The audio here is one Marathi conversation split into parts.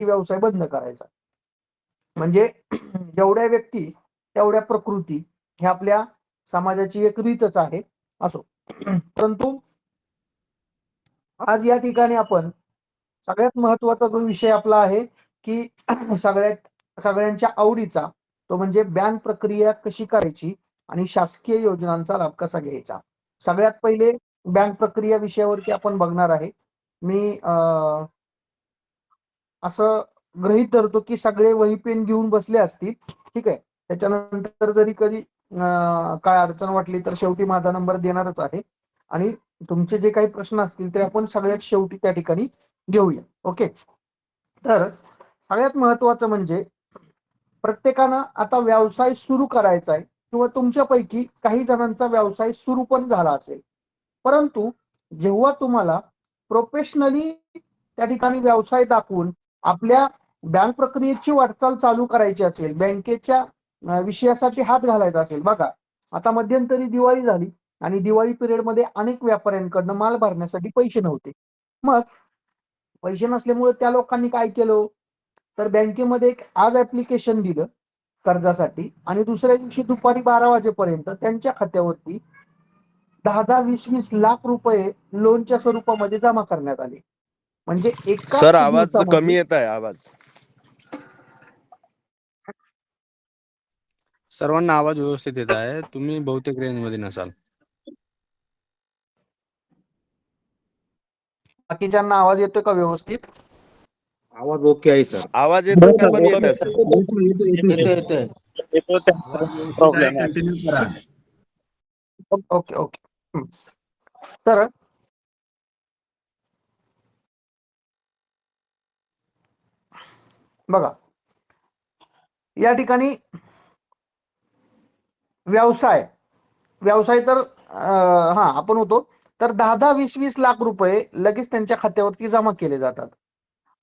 व्यवसाय बंद करायचा. म्हणजे जेवढ्या व्यक्ती तेवढ्या प्रकृती हे आपल्या समाजाची एक रीतच आहे. असो, परंतु आज या ठिकाणी आपण सगळ्यात महत्वाचा जो विषय आपला आहे की सगळ्यांच्या आवडीचा, तो म्हणजे बँक प्रक्रिया कशी करायची आणि शासकीय योजनांचा लाभ कसा घ्यायचा. सगळ्यात पहिले बँक प्रक्रिया विषयावरती आपण बघणार आहे. मी असं गृहीत धरतो की सगळे वही पेन घेऊन बसले असतील. ठीक आहे, त्याच्यानंतर जरी कधी काय अडचण वाटली तर शेवटी माझा नंबर देणारच आहे आणि तुमचे जे काही प्रश्न असतील ते आपण सगळ्यात शेवटी त्या ठिकाणी घेऊया. ओके, तर सगळ्यात महत्वाचं म्हणजे प्रत्येकानं आता व्यवसाय सुरू करायचा आहे किंवा तुमच्यापैकी काही जणांचा व्यवसाय सुरू पण झाला असेल, परंतु जेव्हा तुम्हाला प्रोफेशनली त्या ठिकाणी व्यवसाय दाखवून आपल्या बँक प्रक्रियेची वाटचाल चालू करायची असेल, बँकेच्या विषयासाठी हात घालायचा असेल. बघा, आता मध्यंतरी दिवाळी झाली आणि दिवाळी पिरियडमध्ये अनेक व्यापाऱ्यांकडनं माल भरण्यासाठी पैसे नव्हते. मग पैसे नसल्यामुळे त्या लोकांनी काय केलं, तर बँकेमध्ये एक आज ऍप्लिकेशन दिलं कर्जासाठी आणि दुसऱ्या दिवशी दुपारी 12 वाजेपर्यंत त्यांच्या खात्यावरती 10-10, 20-20 लाख रुपये लोनच्या स्वरूपामध्ये जमा करण्यात आले. म्हणजे एकाच सर आवाज दिवसामध्ये कमी येत आहे. आवाज सर्वांना आवाज व्यवस्थित येत आहे. तुम्ही बहुतेक रेंज मध्ये नसाल. बाकीच्यांना आवाज येतोय का व्यवस्थित? आवाज ओके आहे सर. आवाज येतोय पण कमी येत आहे सर. येतोय. प्रॉब्लेम आहे. कंटिन्यू करा. Okay okay. तर बघा, या ठिकाणी व्यवसाय तर आपण होतो तर 10-10, 20-20 लाख रुपये लगेच त्यांच्या खात्यावरती जमा केले जातात.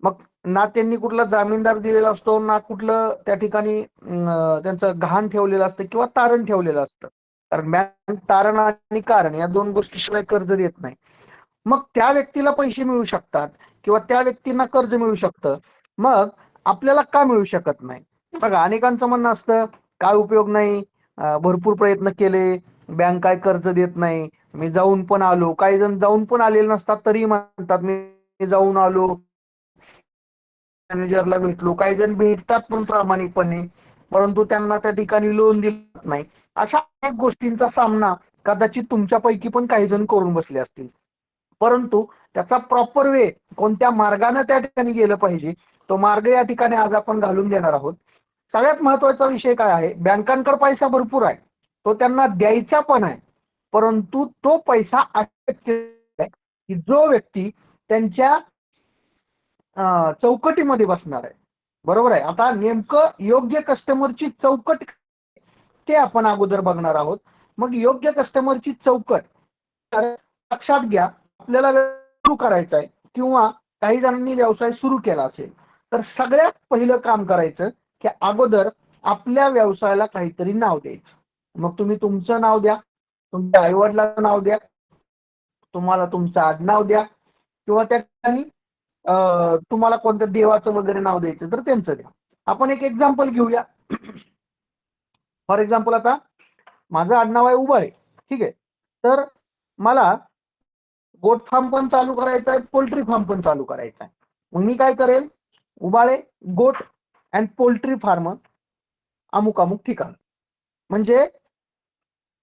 मग ना त्यांनी कुठला जामीनदार दिलेला असतो, ना कुठलं त्या ठिकाणी त्यांचं गहाण ठेवलेलं असतं किंवा तारण ठेवलेलं असतं. कारण बँक तारण आणि कारण या दोन गोष्टीशिवाय कर्ज देत नाही. मग त्या व्यक्तीला पैसे मिळू शकतात किंवा त्या व्यक्तींना कर्ज मिळू शकतं. मग आपल्याला का मिळू शकत नाही? बघा, अनेकांचं म्हणणं असतं काय उपयोग नाही, भरपूर प्रयत्न केले, बँक काय कर्ज देत नाही, मी जाऊन पण आलो. काही जण जाऊन पण आलेले नसतात तरी म्हणतात मी जाऊन आलो, मॅनेजरला भेटलो. काही जण भेटतात पण प्रामाणिकपणे, परंतु त्यांना त्या ठिकाणी लोन दिलं नाही. अशा अनेक गोष्टींचा सामना कदाचित तुमच्यापैकी पण काही जण करून बसले असतील. परंतु त्याचा प्रॉपर वे, कोणत्या मार्गाने त्या ठिकाणी गेलं पाहिजे, तो मार्ग या ठिकाणी आज आपण घालून देणार आहोत. सगळ्यात महत्वाचा विषय काय आहे, बँकांकडे पैसा भरपूर आहे, तो त्यांना द्यायचा पण आहे, परंतु तो पैसा की जो व्यक्ती त्यांच्या चौकटीमध्ये बसणार आहे. बरोबर आहे. आता नेमकं योग्य कस्टमरची चौकट ते आपण अगोदर बघणार आहोत. मग योग्य कस्टमरची चौकट लक्षात घ्या. आपल्याला सुरू करायचा आहे किंवा काही जणांनी व्यवसाय सुरू केला असेल तर सगळ्यात पहिलं काम करायचं की अगोदर आपल्या व्यवसायाला काहीतरी नाव द्यायचं. मग तुम्ही तुमचं नाव द्या, तुमच्या आईवडिलांचं नाव द्या, तुम्हाला तुमचं आडनाव द्या किंवा त्या ठिकाणी तुम्हाला कोणत्या देवाचं वगैरे नाव द्यायचं तर त्यांचं द्या. आपण एक एक्झाम्पल घेऊया. फॉर एक्झाम्पल, आता माझं आडनाव आहे उबाळे. ठीक आहे, तर मला गोट फार्म पण चालू करायचा आहे, पोल्ट्री फार्म पण चालू करायचा आहे. मग मी काय करेल, उबाळे गोट अँड पोल्ट्री फार्म अमुक अमुक ठिकाण. म्हणजे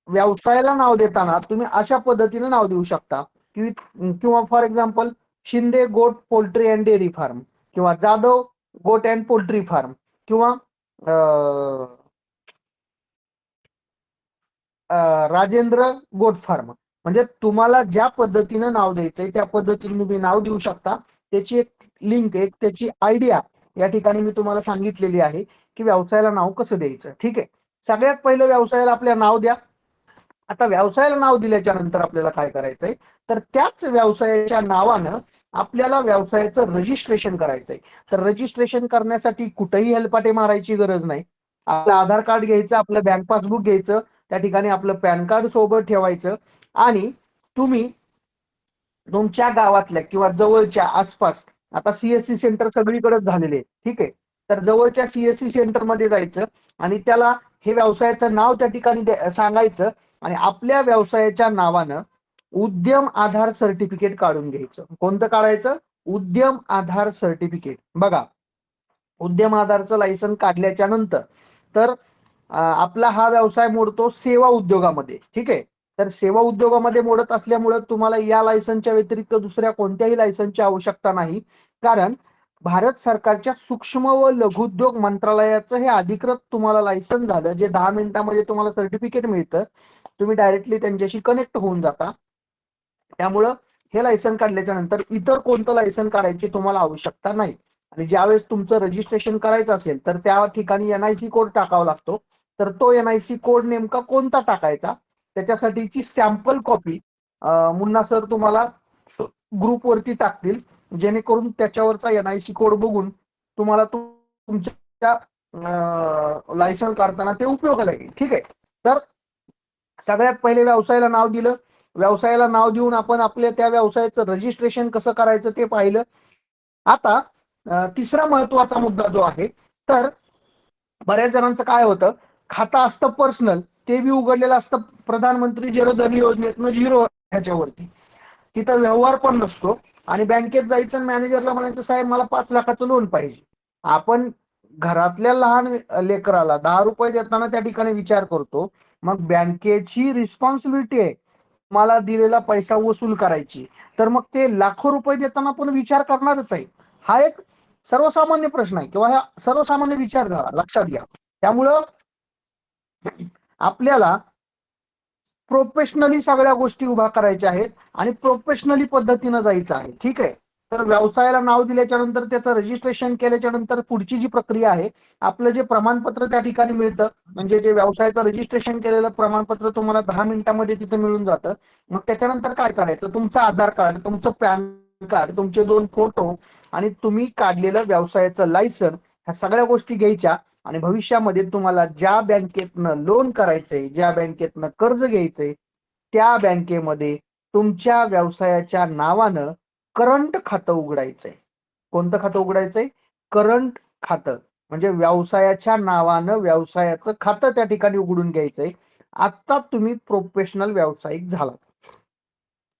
व्यवसायाला नाव देताना तुम्ही अशा पद्धतीने नाव देऊ शकता किंवा फॉर एक्झाम्पल शिंदे गोट पोल्ट्री अँड डेअरी फार्म किंवा जाधव गोट अँड पोल्ट्री फार्म किंवा राजेंद्र गोट फार्म. म्हणजे तुम्हाला ज्या पद्धतीनं नाव द्यायचंय त्या पद्धतीने तुम्ही नाव देऊ शकता. त्याची एक लिंक, एक त्याची आयडिया या ठिकाणी मी तुम्हाला सांगितलेली आहे की व्यवसायाला नाव कसं द्यायचं. ठीक आहे, सगळ्यात पहिलं व्यवसायाला आपल्या नाव द्या. आता व्यवसायाला नाव दिल्याच्या नंतर आपल्याला काय करायचंय, तर त्याच व्यवसायाच्या नावानं आपल्याला व्यवसायाचं रजिस्ट्रेशन करायचंय. तर रजिस्ट्रेशन करण्यासाठी कुठेही हेलपाटे मारायची गरज नाही. आपलं आधार कार्ड घ्यायचं, आपलं बँक पासबुक घ्यायचं, त्या ठिकाणी आपलं पॅन कार्ड सोबत ठेवायचं आणि तुम्ही तुमच्या गावातल्या किंवा जवळच्या आसपास आता सीएससी सेंटर सगळीकडेच झालेले आहे, ठीक आहे. तर जवळच्या सीएससी सेंटर मध्ये जायचं आणि त्याला हे व्यवसायाचं नाव त्या ठिकाणी सांगायचं आणि आपल्या व्यवसायाच्या नावानं उद्यम आधार सर्टिफिकेट काढून घ्यायचं. कोणतं काढायचं? उद्यम आधार सर्टिफिकेट. बघा, उद्यम आधारचं लायसन काढल्याच्या नंतर तर आपला हा व्यवसाय मोडतो सेवा उद्योगामध्ये, ठीक आहे. तर सेवा उद्योगामध्ये मोडत असल्यामुळे तुम्हाला या लायसनच्या व्यतिरिक्त दुसऱ्या कोणत्याही लायसनची आवश्यकता नाही, कारण भारत सरकारच्या सूक्ष्म व लघुउद्योग मंत्रालयाचं हे अधिकृत तुम्हाला लायसन झालं, जे 10 मिनिटांमध्ये तुम्हाला सर्टिफिकेट मिळतं. तुम्ही डायरेक्टली त्यांच्याशी कनेक्ट होऊन जाता. त्यामुळं हे लायसन काढल्याच्या नंतर इतर कोणतं लायसन काढायची तुम्हाला आवश्यकता नाही. आणि ज्यावेळेस तुमचं रजिस्ट्रेशन करायचं असेल तर त्या ठिकाणी एनआयसी कोड टाकावा लागतो. तर तो एनआयसी कोड नेमका कोणता टाकायचा त्याच्यासाठीची सॅम्पल कॉपी मुन्ना सर तुम्हाला ग्रुपवरती टाकतील, जेणेकरून त्याच्यावरचा एनआयसी कोड बघून तुम्हाला तुमच्या लायसन काढताना ते उपयोगाला येईल, ठीक आहे. तर सगळ्यात पहिले व्यवसायाला नाव दिलं. व्यवसायाला नाव देऊन आपण आपल्या त्या व्यवसायाचं रजिस्ट्रेशन कसं करायचं ते पाहिलं. आता तिसरा महत्वाचा मुद्दा जो आहे, तर बऱ्याच जणांचं काय होतं, खातं असतं पर्सनल, ते बी उघडलेलं असतं प्रधानमंत्री जनधन योजनेतनं 0 ह्याच्यावरती. तिथं व्यवहार पण नसतो आणि बँकेत जायचं आणि मॅनेजरला म्हणायचं साहेब मला 5 लाखाचं लोन पाहिजे. आपण घरातल्या लहान लेकराला 10 रुपये देताना त्या ठिकाणी विचार करतो, मग बँकेची रिस्पॉन्सिबिलिटी आहे मला दिलेला पैसा वसूल करायची, तर मग ते लाखो रुपये देताना पण विचार करणारच आहे. हा एक सर्वसामान्य प्रश्न आहे किंवा हा सर्वसामान्य विचारधारा लक्षात घ्या. त्यामुळं आपल्याला प्रोफेशनली सगळ्या गोष्टी उभा करायच्या आहेत आणि प्रोफेशनली पद्धतीनं जायचं आहे, ठीक आहे. तर व्यवसायाला नाव दिल्याच्या नंतर त्याचं रजिस्ट्रेशन केल्याच्या नंतर पुढची जी प्रक्रिया आहे, आपलं जे प्रमाणपत्र त्या ठिकाणी मिळतं, म्हणजे जे व्यवसायाचं रजिस्ट्रेशन केलेलं प्रमाणपत्र तुम्हाला 10 मिनिटांमध्ये तिथे मिळून जातं. मग त्याच्यानंतर काय करायचं, तुमचं आधार कार्ड, तुमचं पॅन कार्ड, तुमचे 2 फोटो आणि तुम्ही काढलेलं व्यवसायाचं लायसन, ह्या सगळ्या गोष्टी घ्यायच्या आणि भविष्यामध्ये तुम्हाला ज्या बँकेतनं लोन करायचंय, ज्या बँकेतनं कर्ज घ्यायचंय, त्या बँकेमध्ये तुमच्या व्यवसायाच्या नावानं करंट खातं उघडायचंय. कोणतं खातं उघडायचंय? करंट खातं. म्हणजे व्यवसायाच्या नावानं व्यवसायाचं खातं त्या ठिकाणी उघडून घ्यायचंय. आता तुम्ही प्रोफेशनल व्यावसायिक झालात.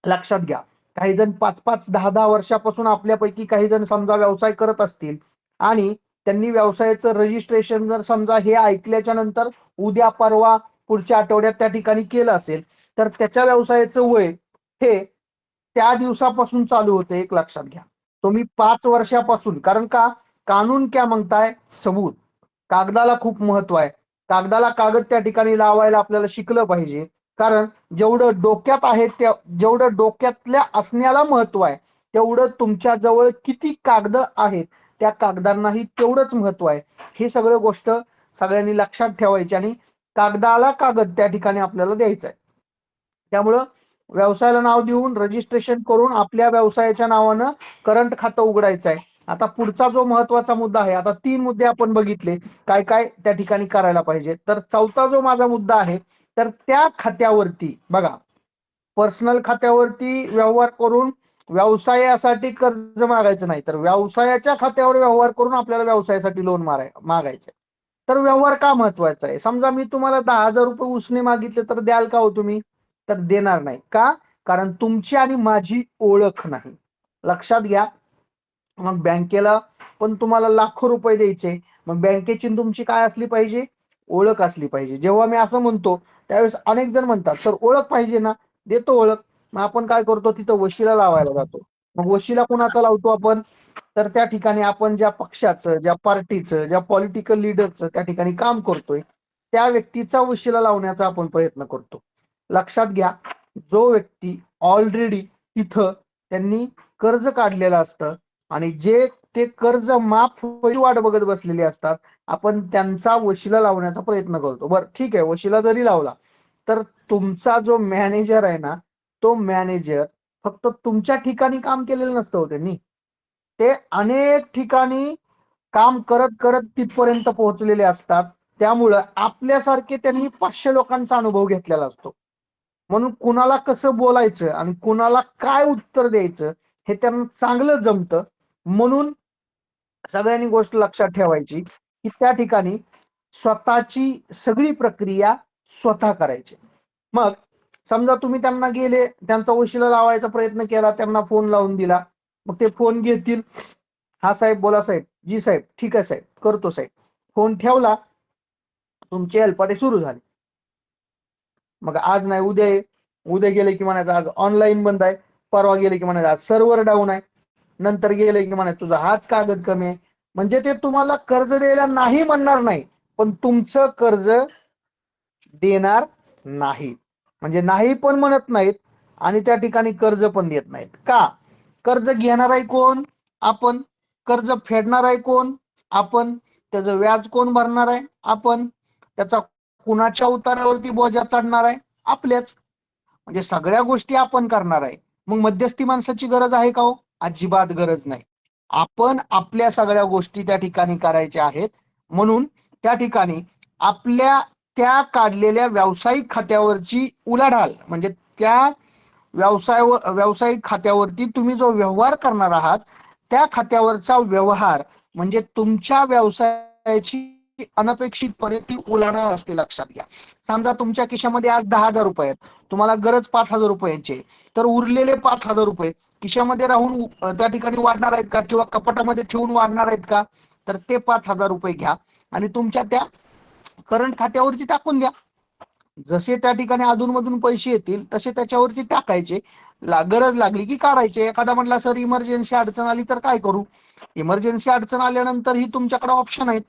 लक्षात घ्या, काही जण 5-5, 10-10 वर्षापासून आपल्यापैकी काही जण समजा व्यवसाय करत असतील आणि त्यांनी व्यवसायाचं रजिस्ट्रेशन जर समजा हे ऐकल्याच्या नंतर उद्या परवा पुढच्या आठवड्यात त्या ठिकाणी केलं असेल, तर त्याच्या व्यवसायाचं वय हे त्या दिवसापासून चालू होतं. एक लक्षात घ्या, तुम्ही 5 वर्षापासून, कारण का कानून क्या मागताय? सबूत. कागदाला खूप महत्व आहे. कागदाला कागद त्या ठिकाणी लावायला आपल्याला शिकलं पाहिजे, कारण जेवढं डोक्यात आहे जेवढं डोक्यातल्या असण्याला महत्व आहे, तेवढं तुमच्या जवळ किती कागद आहेत त्या कागदांनाही तेवढंच महत्व आहे. हे सगळं गोष्ट सगळ्यांनी लक्षात ठेवायची आणि कागदाला कागद त्या ठिकाणी आपल्याला द्यायचा आहे. त्यामुळं व्यवसायाला नाव देऊन रजिस्ट्रेशन करून आपल्या व्यवसायाच्या नावानं करंट खातं उघडायचं आहे. आता पुढचा जो महत्वाचा मुद्दा आहे, आता 3 मुद्दे आपण बघितले काय काय त्या ठिकाणी करायला पाहिजे. तर चौथा जो माझा मुद्दा आहे, तर त्या खात्यावरती बघा, पर्सनल खात्यावरती व्यवहार करून व्यवसायासाठी कर्ज मागायचं नाही, तर व्यवसायाच्या खात्यावर व्यवहार करून आपल्याला व्यवसायासाठी लोन मागायचं. तर व्यवहार का महत्वाचा आहे? समजा मी तुम्हाला 10,000 रुपये उसने मागितले तर द्याल का हो तुम्ही? तर देणार नाही. का? कारण तुमची आणि माझी ओळख नाही. लक्षात घ्या. मग बँकेला पण तुम्हाला लाखो रुपये द्यायचे, मग बँकेची तुमची काय असली पाहिजे? ओळख असली पाहिजे. जेव्हा मी असं म्हणतो त्यावेळेस अनेक जण म्हणतात सर ओळख पाहिजे ना. देतो ओळख. मग आपण काय करतो, तिथं वशिला लावायला जातो. मग वशिला कुणाचा लावतो आपण? तर त्या ठिकाणी आपण ज्या पक्षाचं, ज्या पार्टीचं, ज्या पॉलिटिकल लीडरचं त्या ठिकाणी काम करतोय त्या व्यक्तीचा वशिला लावण्याचा आपण प्रयत्न करतो. लक्षात घ्या, जो व्यक्ती ऑलरेडी तिथं त्यांनी कर्ज काढलेलं असतं आणि जे ते कर्ज माफ होईल वाट बघत बसलेले असतात, आपण त्यांचा वशिला लावण्याचा प्रयत्न करतो. बरं ठीक आहे, वशिला जरी लावला तर तुमचा जो मॅनेजर आहे ना, तो मॅनेजर फक्त तुमच्या ठिकाणी काम केलेलं नसतं हो त्यांनी, ते अनेक ठिकाणी काम करत करत तिथपर्यंत पोहोचलेले असतात. त्यामुळं आपल्यासारखे त्यांनी 500 लोकांचा अनुभव घेतलेला असतो. म्हणून कुणाला कसं बोलायचं आणि कुणाला काय उत्तर द्यायचं हे त्यांना चांगलं जमतं. म्हणून सगळ्यांनी गोष्ट लक्षात ठेवायची की त्या ठिकाणी स्वतःची सगळी प्रक्रिया स्वतः करायची. मग समजा तुम्ही त्यांना गेले, त्यांचा वशिला लावायचा प्रयत्न केला, त्यांना फोन लावून दिला, मग ते फोन घेतील, हा साहेब बोला साहेब, जी साहेब, ठीक आहे साहेब, करतो साहेब, फोन ठेवला, तुमचे हेलपाटे सुरू झाले. मग आज नाही उद्या ये, उद्या गेले की म्हणायचं आज ऑनलाईन बंद आहे, परवा गेले की म्हणायचं आज सर्व्हर डाऊन आहे, नंतर गेले की म्हणायचं तुझा हाच कागद कमी आहे. म्हणजे ते तुम्हाला कर्ज द्यायला नाही म्हणणार नाही, पण तुमचं कर्ज देणार नाही. म्हणजे नाही पण म्हणत नाहीत आणि त्या ठिकाणी कर्ज पण देत नाहीत. का? कर्ज घेणार आहे कोण? आपण. कर्ज फेडणार आहे कोण? आपण. त्याचं व्याज कोण भरणार आहे? आपण. त्याचा कुणाच्या उतार्यावरती बोजा चढणार आहे? आपल्याच. म्हणजे सगळ्या गोष्टी आपण करणार आहे. मग मध्यस्थी माणसाची गरज आहे का हो? अजिबात गरज नाही. आपण आपल्या सगळ्या गोष्टी त्या ठिकाणी करायच्या आहेत. म्हणून त्या ठिकाणी आपल्या त्या काढलेल्या व्यावसायिक खात्यावरची उलाढाल, म्हणजे त्या व्यावसायिक खात्यावरती तुम्ही जो व्यवहार करणार आहात त्या खात्यावरचा व्यवहार म्हणजे तुमच्या व्यवसायाची अनपेक्षितपणे ती उलाढाल असते. लक्षात घ्या. समजा तुमच्या खिशामध्ये आज 10,000 रुपये आहेत, तुम्हाला गरज 5,000 रुपयांची, तर उरलेले 5,000 रुपये खिशामध्ये राहून त्या ठिकाणी वाढणार आहेत का, किंवा कपाटामध्ये ठेवून वाढणार आहेत का? तर ते 5,000 रुपये घ्या आणि तुमच्या त्या करंट खात्यावरती टाकून द्या. जसे त्या ठिकाणी अधूनमधून पैसे येतील तसे त्याच्यावरती टाकायचे, गरज लागली की काढायचे. एखादा म्हटला सर इमर्जन्सी अडचण आली तर काय करू? इमर्जन्सी अडचण आल्यानंतर ही तुमच्याकडे ऑप्शन आहेत.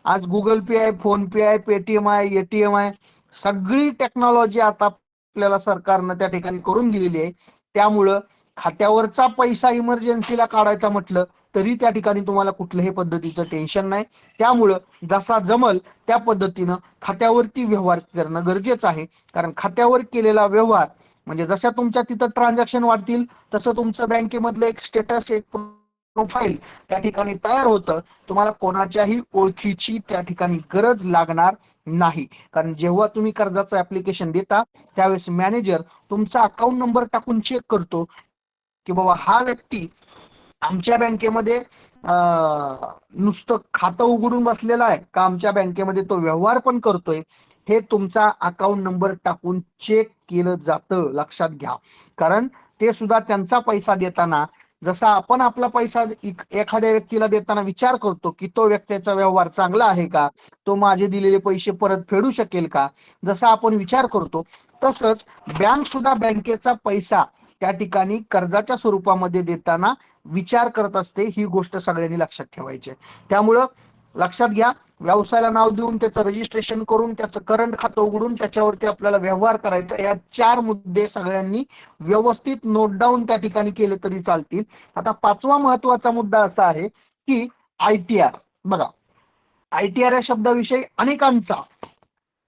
आज गुगल पे आहे, फोन पे आहे, पेटीएम आहे, एटीएम आहे, सगळी टेक्नॉलॉजी आता आपल्याला सरकारनं त्या ठिकाणी करून दिलेली आहे. त्यामुळं खात्यावरचा पैसा इमर्जन्सीला काढायचा म्हटलं तरी त्या ठिकाणी तुम्हाला कुठल्याही पद्धतीचं टेन्शन नाही. त्यामुळं जसा जमल त्या पद्धतीनं खात्यावरती व्यवहार करणं गरजेचं आहे. कारण खात्यावर केलेला व्यवहार म्हणजे जशा तुमच्या तिथं ट्रान्झॅक्शन वाढतील तसं तुमचं बँकेमधलं एक स्टेटस, एक प्रोफाईल त्या ठिकाणी तयार होतं. तुम्हाला कोणाच्याही ओळखीची त्या ठिकाणी गरज लागणार नाही. कारण जेव्हा तुम्ही कर्जाचं ऍप्लिकेशन देता त्यावेळेस मॅनेजर तुमचा अकाउंट नंबर टाकून चेक करतो की बाबा हा व्यक्ती आमच्या बँकेमध्ये नुसतं खातं उघडून बसलेला आहे का आमच्या बँकेमध्ये तो व्यवहार पण करतोय, हे तुमचा अकाउंट नंबर टाकून चेक केलं जातं. लक्षात घ्या. कारण ते सुद्धा त्यांचा पैसा देताना जसा आपण आपला पैसा एखाद्या व्यक्तीला देताना विचार करतो की तो व्यक्तीचा व्यवहार चांगला आहे का, तो माझे दिलेले पैसे परत फेडू शकेल का, जसा आपण विचार करतो तसंच बँक सुद्धा बँकेचा पैसा त्या ठिकाणी कर्जाच्या स्वरूपामध्ये देताना विचार करत असते. ही गोष्ट सगळ्यांनी लक्षात ठेवायची. त्यामुळं लक्षात घ्या, व्यवसायाला नाव देऊन त्याचं रजिस्ट्रेशन करून त्याचं करंट खातं उघडून त्याच्यावरती आपल्याला व्यवहार करायचा. या 4 मुद्दे सगळ्यांनी व्यवस्थित नोट डाऊन त्या ठिकाणी केले तरी चालतील. आता 5वा महत्वाचा मुद्दा असा आहे की ITR. बघा, ITR या शब्दाविषयी अनेकांचा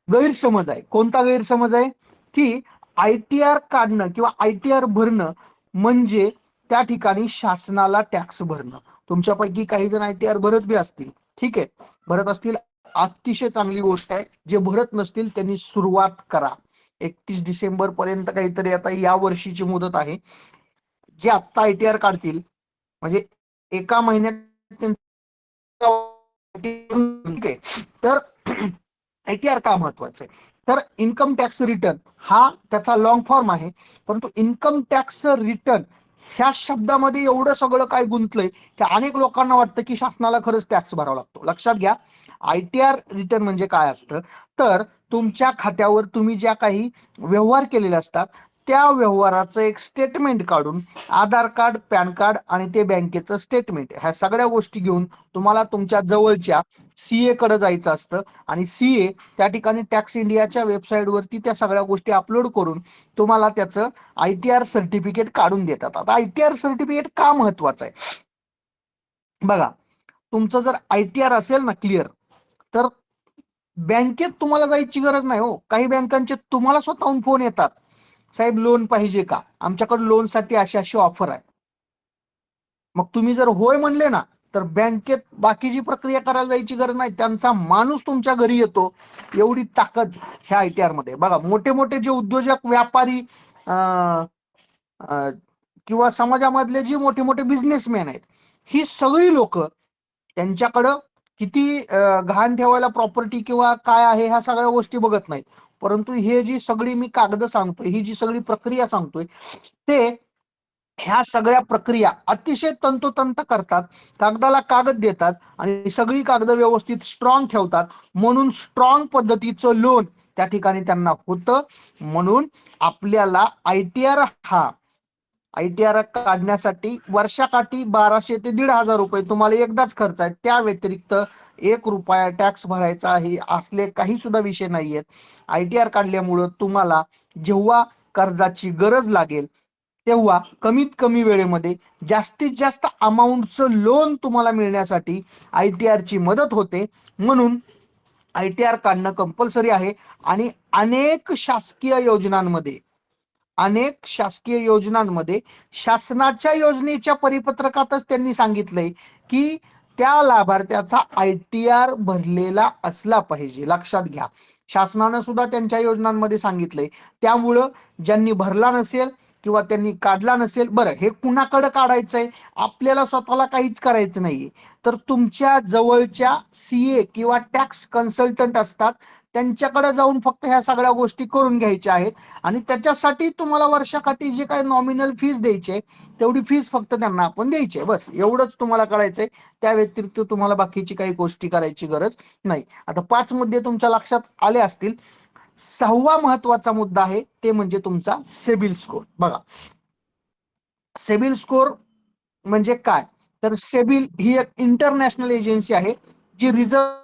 गैरसमज आहे. कोणता गैरसमज आहे? की ITR काढणं किंवा ITR भरणं म्हणजे त्या ठिकाणी शासनाला टॅक्स भरणं. तुमच्यापैकी काही जण ITR भरत बी असतील, ठीक आहे, भरत असतील, अतिशय चांगली गोष्ट आहे. जे भरत नसतील त्यांनी सुरुवात करा. 31 डिसेंबर पर्यंत काहीतरी आता या वर्षीची मुदत आहे. जे आत्ता ITR काढतील म्हणजे एका महिन्यात, ठीक आहे. तर ITR का महत्वाचं आहे? तर इन्कम टॅक्स रिटर्न हा त्याचा लॉंग फॉर्म आहे, परंतु इन्कम टॅक्स रिटर्न ह्या शब्दामध्ये एवढं सगळं काय गुंतलंय की अनेक लोकांना वाटतं की शासनाला खरंच टॅक्स भरावा लागतो. लक्षात घ्या, ITR रिटर्न म्हणजे काय असतं? तर तुमच्या खात्यावर तुम्ही ज्या काही व्यवहार केलेले असतात त्या व्यवहाराचं एक स्टेटमेंट काढून आधार कार्ड, पॅन कार्ड आणि ते बँकेचं स्टेटमेंट, ह्या सगळ्या गोष्टी घेऊन तुम्हाला तुमच्या जवळच्या CA कडे जायचं असतं आणि CA त्या ठिकाणी टॅक्स इंडियाच्या वेबसाईटवरती त्या सगळ्या गोष्टी अपलोड करून तुम्हाला त्याचं ITR सर्टिफिकेट काढून देतात. आता ITR सर्टिफिकेट का महत्वाचं आहे? बघा, तुमचं जर ITR असेल ना क्लिअर, तर बँकेत तुम्हाला जायची गरज नाही हो. काही बँकांचे तुम्हाला स्वतःहून फोन येतात, साहेब लोन पाहिजे का, आमच्याकडे लोनसाठी अशी अशी ऑफर आहे. मग तुम्ही जर होय म्हणले ना तर बँकेत बाकीची प्रक्रिया करायला जायची गरज नाही, त्यांचा माणूस तुमच्या घरी येतो. एवढी ताकद ह्या ITR मध्ये. बघा, मोठे मोठे जे उद्योजक, व्यापारी किंवा समाजामधले जे मोठे मोठे बिझनेसमॅन आहेत ही सगळी लोक त्यांच्याकडं किती घाण ठेवायला प्रॉपर्टी किंवा काय आहे ह्या सगळ्या गोष्टी बघत नाहीत, परंतु हे जी सगळी मी कागद सांगतोय, ही जी सगळी प्रक्रिया सांगतोय, ते ह्या सगळ्या प्रक्रिया अतिशय तंतोतंत करतात, कागदाला कागद देतात आणि सगळी कागद व्यवस्थित स्ट्रॉंग ठेवतात, म्हणून स्ट्रॉंग पद्धतीचं लोन त्या ठिकाणी त्यांना होतं. म्हणून आपल्याला आयटीआर काढण्यासाठी वर्षाकाठी 1200 ते 1500 रुपये तुम्हाला एकदाच खर्च आहे. त्या व्यतिरिक्त 1 रुपया टॅक्स भरायचा आहे असले काही सुद्धा विषय नाहीयेत. आयटीआर काढल्यामुळं तुम्हाला जेव्हा कर्जाची गरज लागेल तेव्हा कमीत कमी वेळेमध्ये जास्तीत जास्त अमाऊंटचं लोन तुम्हाला मिळण्यासाठी आयटीआर ची मदत होते. म्हणून आयटीआर काढणं कंपल्सरी आहे. आणि अनेक शासकीय योजनांमध्ये शासनाच्या योजनेच्या परिपत्रकातच त्यांनी सांगितलंय की त्या लाभार्थ्याचा आयटीआर भरलेला असला पाहिजे. लक्षात घ्या, शासनानं सुद्धा त्यांच्या योजनांमध्ये सांगितलंय. त्यामुळं ज्यांनी भरला नसेल किंवा त्यांनी काढला नसेल, बरं हे कुणाकडे काढायचंय, आपल्याला स्वतःला काहीच करायचं नाहीये, तर तुमच्या जवळच्या सीए किंवा टॅक्स कन्सल्टंट असतात, त्यांच्याकडे जाऊन फक्त ह्या सगळ्या गोष्टी करून घ्यायच्या आहेत. आणि त्याच्यासाठी तुम्हाला वर्षाकाठी जे काही नॉमिनल फीस द्यायचे तेवढी फीस फक्त त्यांना आपण द्यायची आहे, बस एवढंच तुम्हाला करायचंय. त्या व्यतिरिक्त तुम्हाला बाकीची काही गोष्टी करायची गरज नाही. आता 5 मुद्दे तुमच्या लक्षात आले असतील. 6वा महत्वाचा मुद्दा आहे ते म्हणजे तुमचा सिबिल स्कोर. बघा, सिबिल स्कोर म्हणजे काय, तर सेबिल ही एक इंटरनॅशनल एजन्सी आहे जी रिझर्व्ह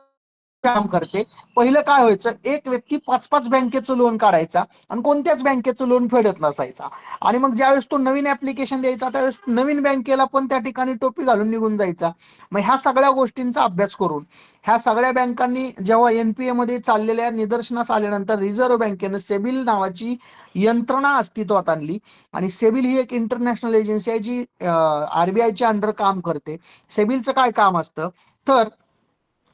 काम करते. पहिलं काय व्हायचं, एक व्यक्ती 5-5 बँकेचं लोन काढायचा आणि कोणत्याच बँकेचं लोन फेडत नसायचा. आणि मग ज्यावेळेस तो नवीन ऍप्लिकेशन द्यायचा त्यावेळेस नवीन बँकेला पण त्या ठिकाणी टोपी घालून निघून जायचा. मग ह्या सगळ्या गोष्टींचा अभ्यास करून ह्या सगळ्या बँकांनी जेव्हा एनपीए मध्ये चाललेल्या निदर्शनास आल्यानंतर रिझर्व्ह बँकेनं सेबिल नावाची यंत्रणा अस्तित्वात आणली. आणि सेबिल ही एक इंटरनॅशनल एजन्सी आहे जी आरबीआयच्या अंडर काम करते. सेबिलचं काय काम असतं, तर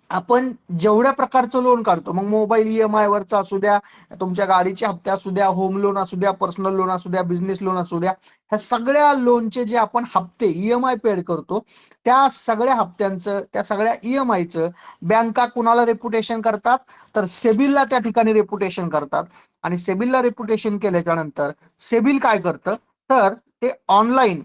आपण जेवढ्या प्रकारचं लोन काढतो, मग मोबाईल ईएमआय वरचा असू द्या, तुमच्या गाडीच्या हप्ते असू द्या, होम लोन असू द्या, पर्सनल लोन असू द्या, बिझनेस लोन असू द्या, ह्या सगळ्या लोनचे जे आपण हप्ते ईएमआय पेड करतो, त्या सगळ्या हप्त्यांचं, त्या सगळ्या ईएमआयचं बँका कुणाला रेप्युटेशन करतात, तर सेबिलला त्या ठिकाणी रेप्युटेशन करतात. आणि सेबिलला रेप्युटेशन केल्याच्या नंतर सेबिल काय करतं, तर ते ऑनलाईन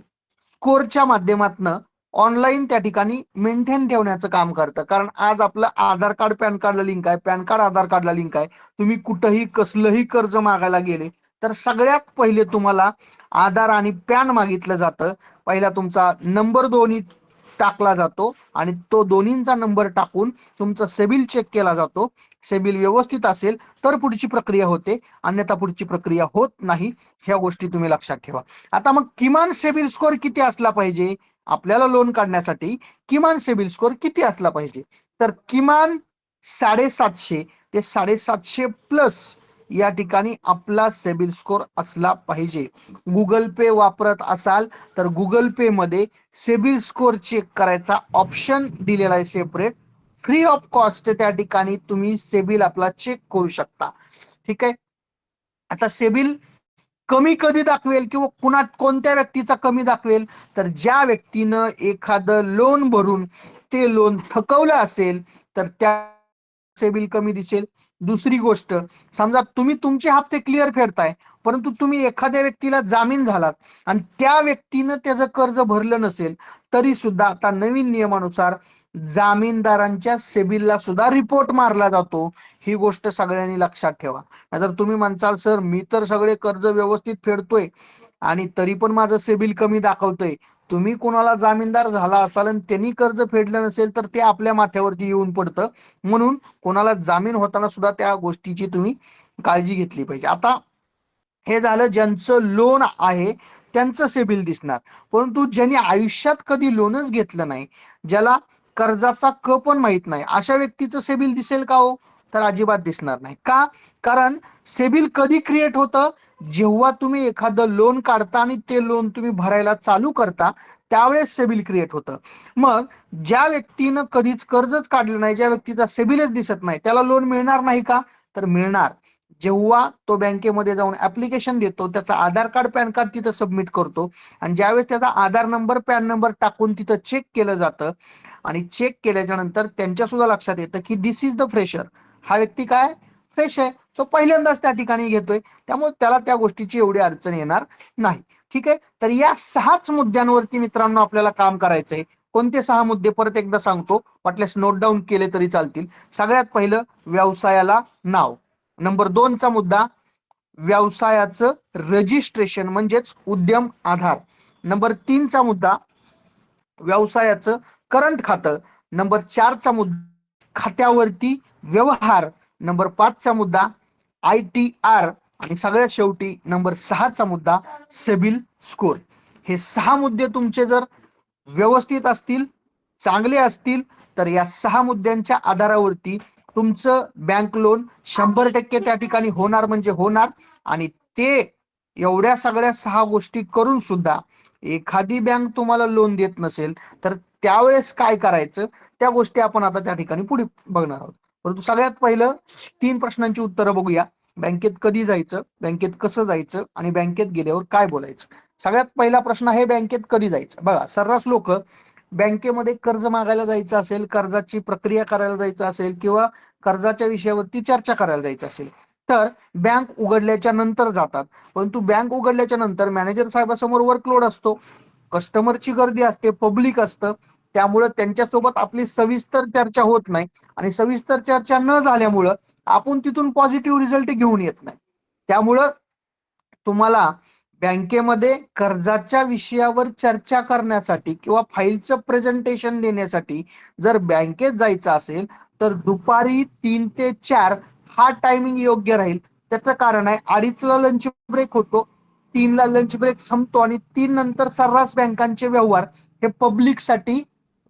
स्कोरच्या माध्यमातून ऑनलाईन त्या ठिकाणी मेंटेन ठेवण्याचं काम करतं. कारण आज आपलं आधार कार्ड पॅन कार्डला लिंक आहे, पॅन कार्ड आधार कार्डला लिंक आहे. तुम्ही कुठंही कसलंही कर्ज मागायला गेले तर सगळ्यात पहिले तुम्हाला आधार आणि पॅन मागितलं जातं. पहिला तुमचा नंबर दोन्ही टाकला जातो आणि तो दोन्हींचा नंबर टाकून तुमचा सेबिल चेक केला जातो. सेबिल व्यवस्थित असेल तर पुढची प्रक्रिया होते, अन्यथा पुढची प्रक्रिया होत नाही. ह्या गोष्टी तुम्ही लक्षात ठेवा. आता मग किमान सेबिल स्कोर किती असला पाहिजे, आपल्याला लोन काढण्यासाठी किमान सिबिल स्कोर किती असला पाहिजे, तर किमान 750 ते 750 प्लस या ठिकाणी आपला सिबिल स्कोर असला पाहिजे. गुगल पे वापरत असाल तर गुगल पे मध्ये सिबिल स्कोर चेक करायचा ऑप्शन दिलेला आहे सेपरेट, फ्री ऑफ कॉस्ट. त्या ठिकाणी तुम्ही सिबिल आपला चेक करू शकता. ठीक आहे. आता सिबिल कमी कधी दाखवेल किंवा कोणत्या व्यक्तीचा कमी दाखवेल, तर ज्या व्यक्तीनं एखादं लोन भरून ते लोन थकवलं असेल तर त्या सिबिल कमी दिसेल. दुसरी गोष्ट, समजा तुम्ही तुमचे हप्ते क्लिअर फेडताय, परंतु तुम्ही एखाद्या व्यक्तीला जामीन झालात आणि त्या व्यक्तीनं त्याचं कर्ज भरलं नसेल, तरी सुद्धा आता नवीन नियमानुसार जामीनदारांच्या सिबिलला सुद्धा रिपोर्ट मारला जातो. ही गोष्ट सगळ्यांनी लक्षात ठेवा. नाहीतर तुम्ही म्हणसाल सर मी तर सगळे कर्ज व्यवस्थित फेडतोय आणि तरी पण माझं सिबिल कमी दाखवतोय. तुम्ही कोणाला जामीनदार झाला असाल आणि त्यांनी कर्ज फेडलं नसेल तर ते आपल्या माथ्यावरती येऊन पडतं. म्हणून कोणाला जामीन होताना सुद्धा त्या गोष्टीची तुम्ही काळजी घेतली पाहिजे. आता हे झालं ज्यांचं लोन आहे त्यांचं सिबिल दिसणार, परंतु ज्यांनी आयुष्यात कधी लोनच घेतलं नाही, ज्याला कर्जाचा क पण माहित नाही, अशा व्यक्तीचं सिबिल दिसेल का हो, तर अजिबात दिसणार नाही. का, कारण सिबिल कधी क्रिएट होतं, जेव्हा तुम्ही एखादं लोन काढता आणि ते लोन तुम्ही भरायला चालू करता त्यावेळेस सिबिल क्रिएट होतं. मग ज्या व्यक्तीनं कधीच कर्जच काढलं नाही, ज्या व्यक्तीचा सिबिलच दिसत नाही, त्याला लोन मिळणार नाही का, तर मिळणार. जेव्हा तो बँकेमध्ये जाऊन ऍप्लिकेशन देतो, त्याचा आधार कार्ड पॅन कार्ड तिथं सबमिट करतो आणि ज्यावेळेस त्याचा आधार नंबर पॅन नंबर टाकून तिथं चेक केलं जातं आणि चेक केल्याच्या नंतर त्यांच्या सुद्धा लक्षात येतं की दिस इज द फ्रेशर, हा व्यक्ती काय फ्रेश आहे, तो पहिल्यांदाच त्या ठिकाणी घेतोय, त्यामुळे त्याला त्या गोष्टीची एवढी अडचण येणार नाही. ठीक आहे, तर या 6च मुद्द्यांवरती मित्रांनो आपल्याला काम करायचंय. कोणते 6 मुद्दे परत एकदा सांगतो, वाटल्यास नोट डाऊन केले तरी चालतील. सगळ्यात पहिलं व्यवसायाला नाव. नंबर 2 चा मुद्दा व्यवसायाचं रजिस्ट्रेशन म्हणजेच उद्यम आधार. नंबर 3 चा मुद्दा व्यवसायाचं करंट खातं. नंबर 4 चा मुद्दा खात्यावरती व्यवहार. नंबर 5 चा मुद्दा ITR आणि सगळ्यात शेवटी नंबर 6 चा मुद्दा सिबिल स्कोर. हे 6 मुद्दे तुमचे जर व्यवस्थित असतील, चांगले असतील, तर या 6 मुद्द्यांच्या आधारावरती तुमचं बँक लोन 100% त्या ठिकाणी होणार म्हणजे होणार. आणि ते एवढ्या सगळ्या 6 गोष्टी करून सुद्धा एखादी बँक तुम्हाला लोन देत नसेल तर त्यावेळेस काय करायचं, त्या गोष्टी आपण आता त्या ठिकाणी पुढे बघणार आहोत. परंतु सगळ्यात पहिलं 3 प्रश्नांची उत्तरं बघूया. बँकेत कधी जायचं, बँकेत कसं जायचं आणि बँकेत गेल्यावर काय बोलायचं. सगळ्यात पहिला प्रश्न आहे बँकेत कधी जायचं. बघा, सर्रास लोक बँकेमध्ये कर्ज मागायला जायचं असेल, कर्जाची प्रक्रिया करायला जायचं असेल किंवा कर्जाच्या विषयावरती चर्चा करायला जायचं असेल तर बँक उघडल्याच्या नंतर जातात. परंतु बँक उघडल्याच्या नंतर मॅनेजर साहेबासमोर वर्कलोड असतो, कस्टमरची गर्दी असते, पब्लिक असतं, त्यामुळं त्यांच्यासोबत आपली सविस्तर चर्चा होत नाही आणि सविस्तर चर्चा न झाल्यामुळं आपण तिथून पॉझिटिव्ह रिझल्ट घेऊन येत नाही. त्यामुळं तुम्हाला बँकेमध्ये कर्जाच्या विषयावर चर्चा करण्यासाठी किंवा फाईलचं प्रेझेंटेशन देण्यासाठी जर बँकेत जायचं असेल तर दुपारी 3 ते 4 हा टायमिंग योग्य राहील. त्याचं कारण आहे 2:30 ला लंच ब्रेक होतो, 3 ला लंच ब्रेक संपतो आणि 3 नंतर सर्रास बँकांचे व्यवहार हे पब्लिकसाठी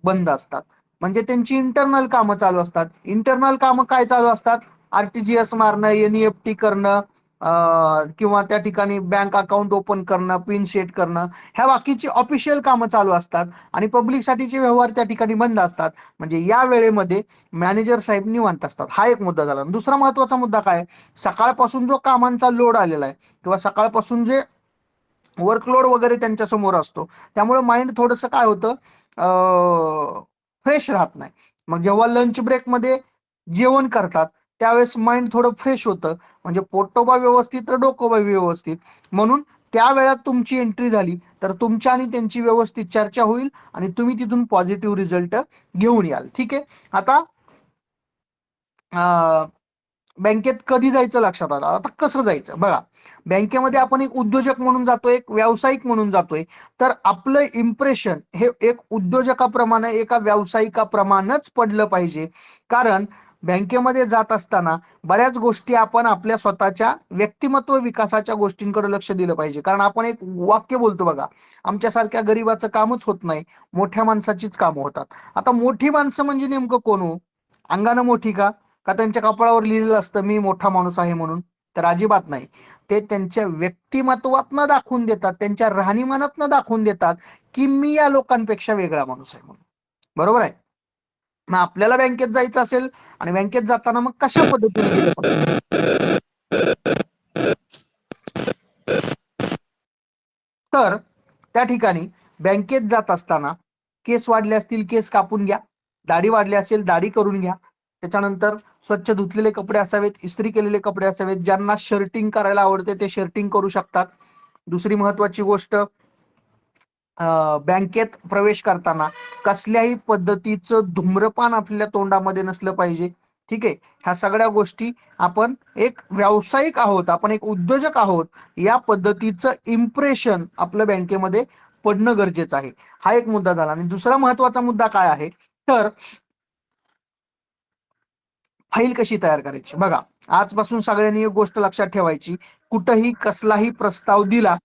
बंद असतात. म्हणजे त्यांची इंटरनल कामं चालू असतात. इंटरनल कामं काय चालू असतात, RTGS मारणं, NEFT करणं, किंवा त्या ठिकाणी बँक अकाउंट ओपन करणं, पिन सेट करणं, ह्या बाकीची ऑफिशियल कामं चालू असतात आणि पब्लिकसाठीचे व्यवहार त्या ठिकाणी बंद असतात. म्हणजे या वेळेमध्ये मॅनेजर साहेब निवांत असतात. हा एक मुद्दा झाला. दुसरा महत्वाचा मुद्दा काय, सकाळपासून जो कामांचा लोड आलेला आहे किंवा सकाळपासून जे वर्कलोड वगैरे त्यांच्या समोर असतो, त्यामुळे माइंड थोडंसं काय होतं, फ्रेश राहत नाही. मग जेव्हा लंच ब्रेक मध्ये जेवण करतात त्यावेळेस माइंड थोडं फ्रेश होतं, म्हणजे पोटोबा व्यवस्थित तर डोकोबा व्यवस्थित. म्हणून त्या वेळात तुमची एंट्री झाली तर तुमच्या आणि त्यांची व्यवस्थित चर्चा होईल आणि तुम्ही तिथून पॉझिटिव्ह रिझल्ट घेऊन याल. ठीक आहे, आता बँकेत कधी जायचं लक्षात आलं. आता कसं जायचं बघा, बँकेमध्ये आपण एक उद्योजक म्हणून जातोय, एक व्यावसायिक म्हणून जातोय, तर आपलं इम्प्रेशन हे एक उद्योजकाप्रमाणे एका व्यावसायिकाप्रमाणेच पडलं पाहिजे. कारण बँकेमध्ये जात असताना बऱ्याच गोष्टी आपण आपल्या स्वतःच्या व्यक्तिमत्व विकासाच्या गोष्टींकडे लक्ष दिलं पाहिजे. कारण आपण एक वाक्य बोलतो बघा, आमच्यासारख्या गरीबाचं कामच होत नाही, मोठ्या माणसाचीच कामं होतात. आता मोठी माणसं म्हणजे नेमकं कोण हो, अंगानं मोठी का त्यांच्या कपाळावर लिहिलेलं असतं मी मोठा माणूस आहे म्हणून, तर अजिबात नाही. ते त्यांच्या व्यक्तिमत्वातनं दाखवून देतात, त्यांच्या राहणीमानातनं दाखवून देतात की मी या लोकांपेक्षा वेगळा माणूस आहे म्हणून. बरोबर आहे. मग आपल्याला बँकेत जायचं असेल आणि बँकेत जाताना मग कशा पद्धतीने गेलं पाहिजे, तर त्या ठिकाणी बँकेत जात असताना केस वाढले असतील केस कापून घ्या, दाढी वाढली असेल दाढी करून घ्या. त्याच्यानंतर स्वच्छ धुतलेले कपडे असावेत, इस्त्री केलेले कपडे असावेत. ज्यांना शर्टिंग करायला आवडते ते शर्टिंग करू शकतात. दुसरी महत्वाची गोष्ट, बँकेत प्रवेश करताना कसल्याही पद्धतीचं धूम्रपान आपल्या तोंडामध्ये नसलं पाहिजे. ठीक आहे, ह्या सगळ्या गोष्टी आपण एक व्यावसायिक आहोत, आपण एक उद्योजक आहोत या पद्धतीचं इम्प्रेशन आपलं बँकेमध्ये पडणं गरजेचं आहे. हा एक मुद्दा झाला. आणि दुसरा महत्वाचा मुद्दा काय आहे तर फाईल कशी तयार करायची. बघा, आजपासून सगळ्यांनी एक गोष्ट लक्षात ठेवायची, कुठेही कसलाही प्रस्ताव दिला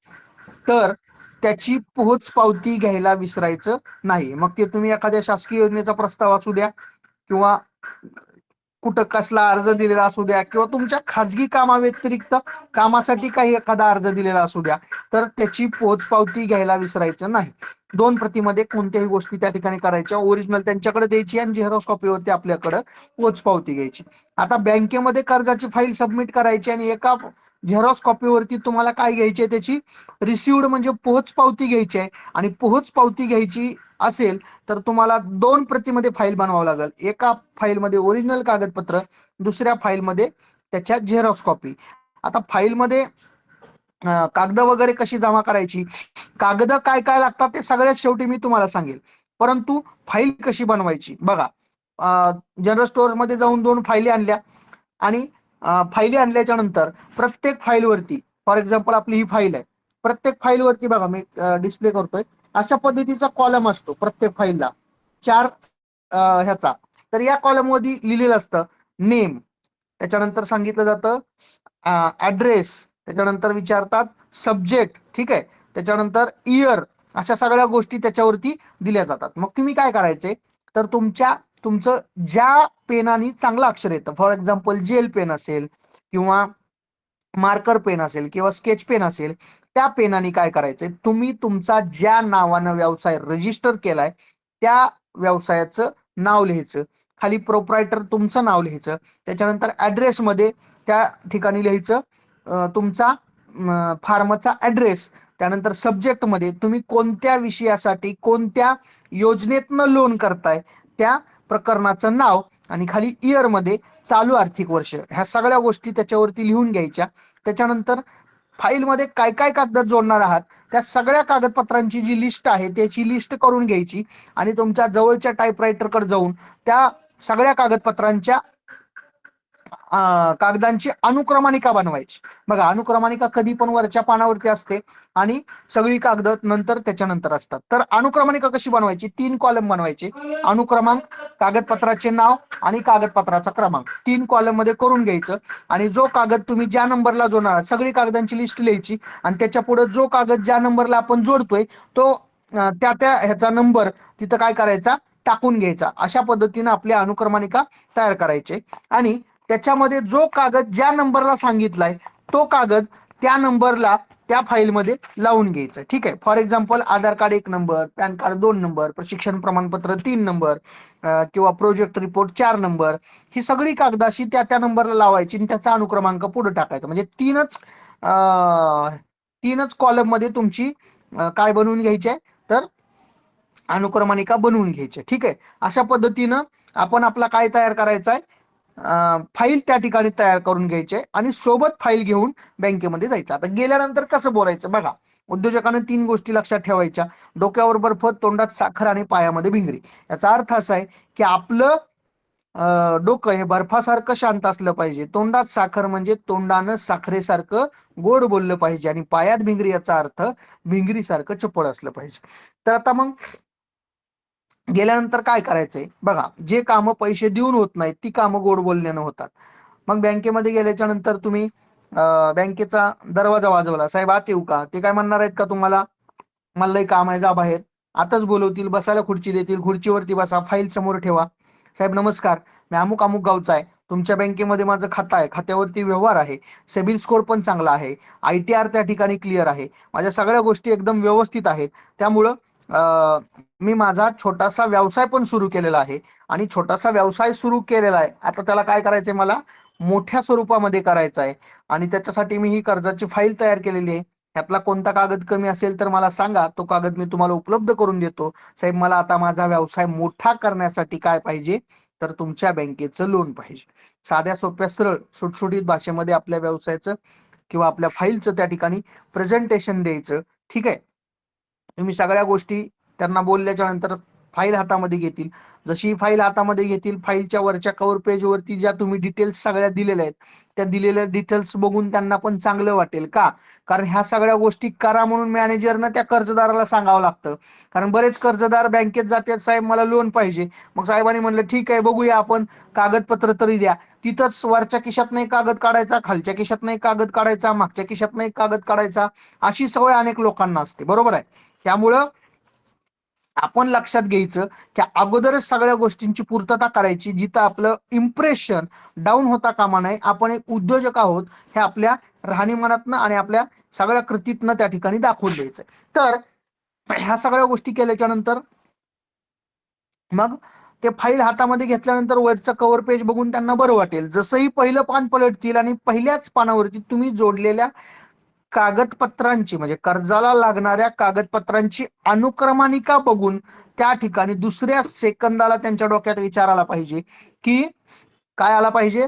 तर त्याची पोहोचपावती घ्यायला विसरायचं नाही. मग ते तुम्ही एखाद्या शासकीय योजनेचा प्रस्ताव असू द्या किंवा कुठं कसला अर्ज दिलेला असू द्या किंवा तुमच्या खाजगी कामाव्यतिरिक्त कामासाठी काही एखादा अर्ज दिलेला असू द्या, तर त्याची पोहोचपावती घ्यायला विसरायचं नाही. 2 प्रतीमध्ये कोणत्याही गोष्टी त्या ठिकाणी करायच्या, ओरिजिनल त्यांच्याकडे द्यायची आणि झेरॉक्स कॉपीवरती आपल्याकडे पोचपावती घ्यायची. आता बँकेमध्ये कर्जाची फाईल सबमिट करायची आणि एका झेरॉक्स कॉपीवरती तुम्हाला काय घ्यायची आहे, त्याची रिसिव्ड म्हणजे पोचपावती घ्यायची आहे. आणि पोचपावती घ्यायची असेल तर तुम्हाला 2 प्रतीमध्ये फाईल बनवावं लागेल. एका फाईलमध्ये ओरिजिनल कागदपत्र, दुसऱ्या फाईलमध्ये त्याच्या झेरॉक्स कॉपी. आता फाईलमध्ये कागद वगैरे कशी जमा करायची, कागद काय काय लागतात ते सगळ्यात शेवटी मी तुम्हाला सांगेल. परंतु फाईल कशी बनवायची बघा, जनरल स्टोअर मध्ये जाऊन 2 फाईली आणल्या आणि फाईली आणल्याच्या नंतर प्रत्येक फाईलवरती, फॉर एक्झाम्पल आपली ही फाईल आहे, प्रत्येक फाईलवरती बघा मी डिस्प्ले करतोय, अशा पद्धतीचा कॉलम असतो प्रत्येक फाईलला 4 ह्याचा. तर या कॉलम मध्ये लिहिलेलं असतं नेम, त्याच्यानंतर सांगितलं जातं ऍड्रेस, त्याच्यानंतर विचारतात सब्जेक्ट, ठीक आहे, त्याच्यानंतर इयर, अशा सगळ्या गोष्टी त्याच्यावरती दिल्या जातात. मग तुम्ही काय करायचे, तर तुमचं ज्या पेनाने चांगलं अक्षर येतं, फॉर एक्झाम्पल जेल पेन असेल किंवा मार्कर पेन असेल किंवा स्केच पेन असेल, त्या पेनाने काय करायचंय, तुम्ही तुमचा ज्या नावानं व्यवसाय रजिस्टर केलाय त्या व्यवसायाचं नाव लिहायचं, खाली प्रोप्रायटर तुमचं नाव लिहायचं, त्याच्यानंतर ऍड्रेस मध्ये त्या ठिकाणी लिहायचं तुमचा फार्मचा ऍड्रेस, त्यानंतर सब्जेक्ट मध्ये तुम्ही कोणत्या विषयासाठी कोणत्या योजनेतनं लोन करताय त्या प्रकरणाचं नाव, आणि खाली इयर मध्ये चालू आर्थिक वर्ष. ह्या सगळ्या गोष्टी त्याच्यावरती लिहून घ्यायच्या. त्याच्यानंतर फाईलमध्ये काय काय कागद जोडणार आहात त्या सगळ्या कागदपत्रांची जी लिस्ट आहे त्याची लिस्ट करून घ्यायची आणि तुमच्या जवळच्या टाईपरायटरकडे जाऊन त्या सगळ्या कागदपत्रांच्या कागदांची अनुक्रमानिका बनवायची. बघा, अनुक्रमानिका कधी पण वरच्या पानावरती असते आणि सगळी कागद नंतर त्याच्यानंतर असतात. तर अनुक्रमानिका कशी बनवायची, 3 कॉलम बनवायचे, अनुक्रमांक, कागदपत्राचे नाव आणि कागदपत्राचा क्रमांक, 3 कॉलम मध्ये करून घ्यायचं. आणि जो कागद तुम्ही ज्या नंबरला जोडणार, सगळी कागदांची लिस्ट लिहायची आणि त्याच्या पुढे जो कागद ज्या नंबरला आपण जोडतोय तो त्या ह्याचा नंबर तिथं काय करायचा, टाकून घ्यायचा. अशा पद्धतीने आपली अनुक्रमानिका तयार करायची आणि त्याच्यामध्ये जो कागद ज्या नंबरला सांगितलाय तो कागद त्या नंबरला त्या फाईलमध्ये लावून घ्यायचं, ठीक आहे. For example Aadhaar card 1 number, pan card 2 number, प्रशिक्षण प्रमाणपत्र 3 नंबर किंवा प्रोजेक्ट रिपोर्ट 4 नंबर, ही सगळी कागदाशी त्या नंबरला लावायची आणि त्याचा अनुक्रमांक पुढे टाकायचा. म्हणजे तीनच कॉलम मध्ये तुमची काय बनवून घ्यायची आहे, तर अनुक्रमानिका बनवून घ्यायची, ठीक आहे. अशा पद्धतीनं आपण आपला काय तयार करायचा आहे, फाईल त्या ठिकाणी तयार करून घ्यायचे आणि सोबत फाईल घेऊन बँकेमध्ये जायचं. आता गेल्यानंतर कसं बोलायचं बघा, उद्योजकांना 3 गोष्टी लक्षात ठेवायच्या, डोक्यावर बर्फ, तोंडात साखर आणि पायामध्ये भिंगरी. याचा अर्थ असा आहे की आपलं डोकं हे बर्फासारखं शांत असलं पाहिजे, तोंडात साखर म्हणजे तोंडानं साखरेसारखं गोड बोललं पाहिजे आणि पायात भिंगरी याचा अर्थ भिंगरीसारखं चपळ असलं पाहिजे. तर आता मग गेल्यानंतर काय करायचंय बघा, जे कामं पैसे देऊन होत नाहीत ती कामं गोड बोलण्यानं होतात. मग बँकेमध्ये गेल्याच्या नंतर तुम्ही बँकेचा दरवाजा वाजवला, साहेब आत येऊ का, ते काय म्हणणार आहेत का तुम्हाला, मला लई काम आहे जा बाहेर, आताच बोलवतील, बसायला खुर्ची देतील, खुर्चीवरती बसा, फाईल समोर ठेवा, साहेब नमस्कार, मी अमुक अमुक गावचा आहे, तुमच्या बँकेमध्ये माझं खातं आहे, खात्यावरती व्यवहार आहे, सिबिल स्कोर पण चांगला आहे, ITR त्या ठिकाणी क्लिअर आहे, माझ्या सगळ्या गोष्टी एकदम व्यवस्थित आहेत, त्यामुळं मी माझा छोटासा व्यवसाय पण सुरू केलेला आहे आणि छोटासा व्यवसाय सुरू केलेला आहे, आता त्याला काय करायचंय, मला मोठ्या स्वरूपामध्ये करायचं आहे आणि त्याच्यासाठी मी ही कर्जाची फाईल तयार केलेली आहे. ह्यातला कोणता कागद कमी असेल तर मला सांगा, तो कागद मी तुम्हाला उपलब्ध करून देतो. साहेब मला आता माझा व्यवसाय मोठा करण्यासाठी काय पाहिजे, तर तुमच्या बँकेचं लोन पाहिजे. साध्या सोप्या सरळ सुटसुटीत भाषेमध्ये आपल्या व्यवसायाचं किंवा आपल्या फाईलचं त्या ठिकाणी प्रेझेंटेशन द्यायचं, ठीक आहे. तुम्ही सगळ्या गोष्टी त्यांना बोलल्याच्या नंतर फाईल हातामध्ये घेतील. जशी फाईल हातामध्ये घेतील, फाईलच्या वरच्या कव्हर पेज वरती ज्या तुम्ही डिटेल्स सगळ्या दिलेल्या आहेत त्या दिलेल्या डिटेल्स बघून त्यांना पण चांगलं वाटेल का, कारण ह्या सगळ्या गोष्टी करा म्हणून मॅनेजरनं त्या कर्जदाराला सांगावं लागतं. कारण बरेच कर्जदार बँकेत जातात, साहेब मला लोन पाहिजे, मग साहेबांनी म्हणलं ठीक आहे बघूया आपण, कागदपत्र तरी द्या. तिथंच वरच्या खिशात नाही कागद काढायचा, खालच्या खिशात नाही कागद काढायचा, मागच्या खिशात नाही कागद काढायचा, अशी सवय अनेक लोकांना असते, बरोबर आहे. त्यामुळं आपण लक्षात घ्यायचं की अगोदरच सगळ्या गोष्टींची पूर्तता करायची, जिथं आपलं इम्प्रेशन डाऊन होता कामा नये. आपण एक उद्योजक आहोत हे आपल्या राहणीमानातनं आणि आपल्या सगळ्या कृतीतनं त्या ठिकाणी दाखवून द्यायचं. तर ह्या सगळ्या गोष्टी केल्याच्या नंतर मग ते फाईल हातामध्ये घेतल्यानंतर वरचं कव्हर पेज बघून त्यांना बरं वाटेल. जसंही पहिलं पान पलटतील आणि पहिल्याच पानावरती तुम्ही जोडलेल्या कागदपत्रांची म्हणजे कर्जाला लागणाऱ्या कागदपत्रांची अनुक्रमानिका बघून त्या ठिकाणी दुसऱ्या सेकंदाला त्यांच्या डोक्यात विचार आला पाहिजे की काय आला पाहिजे,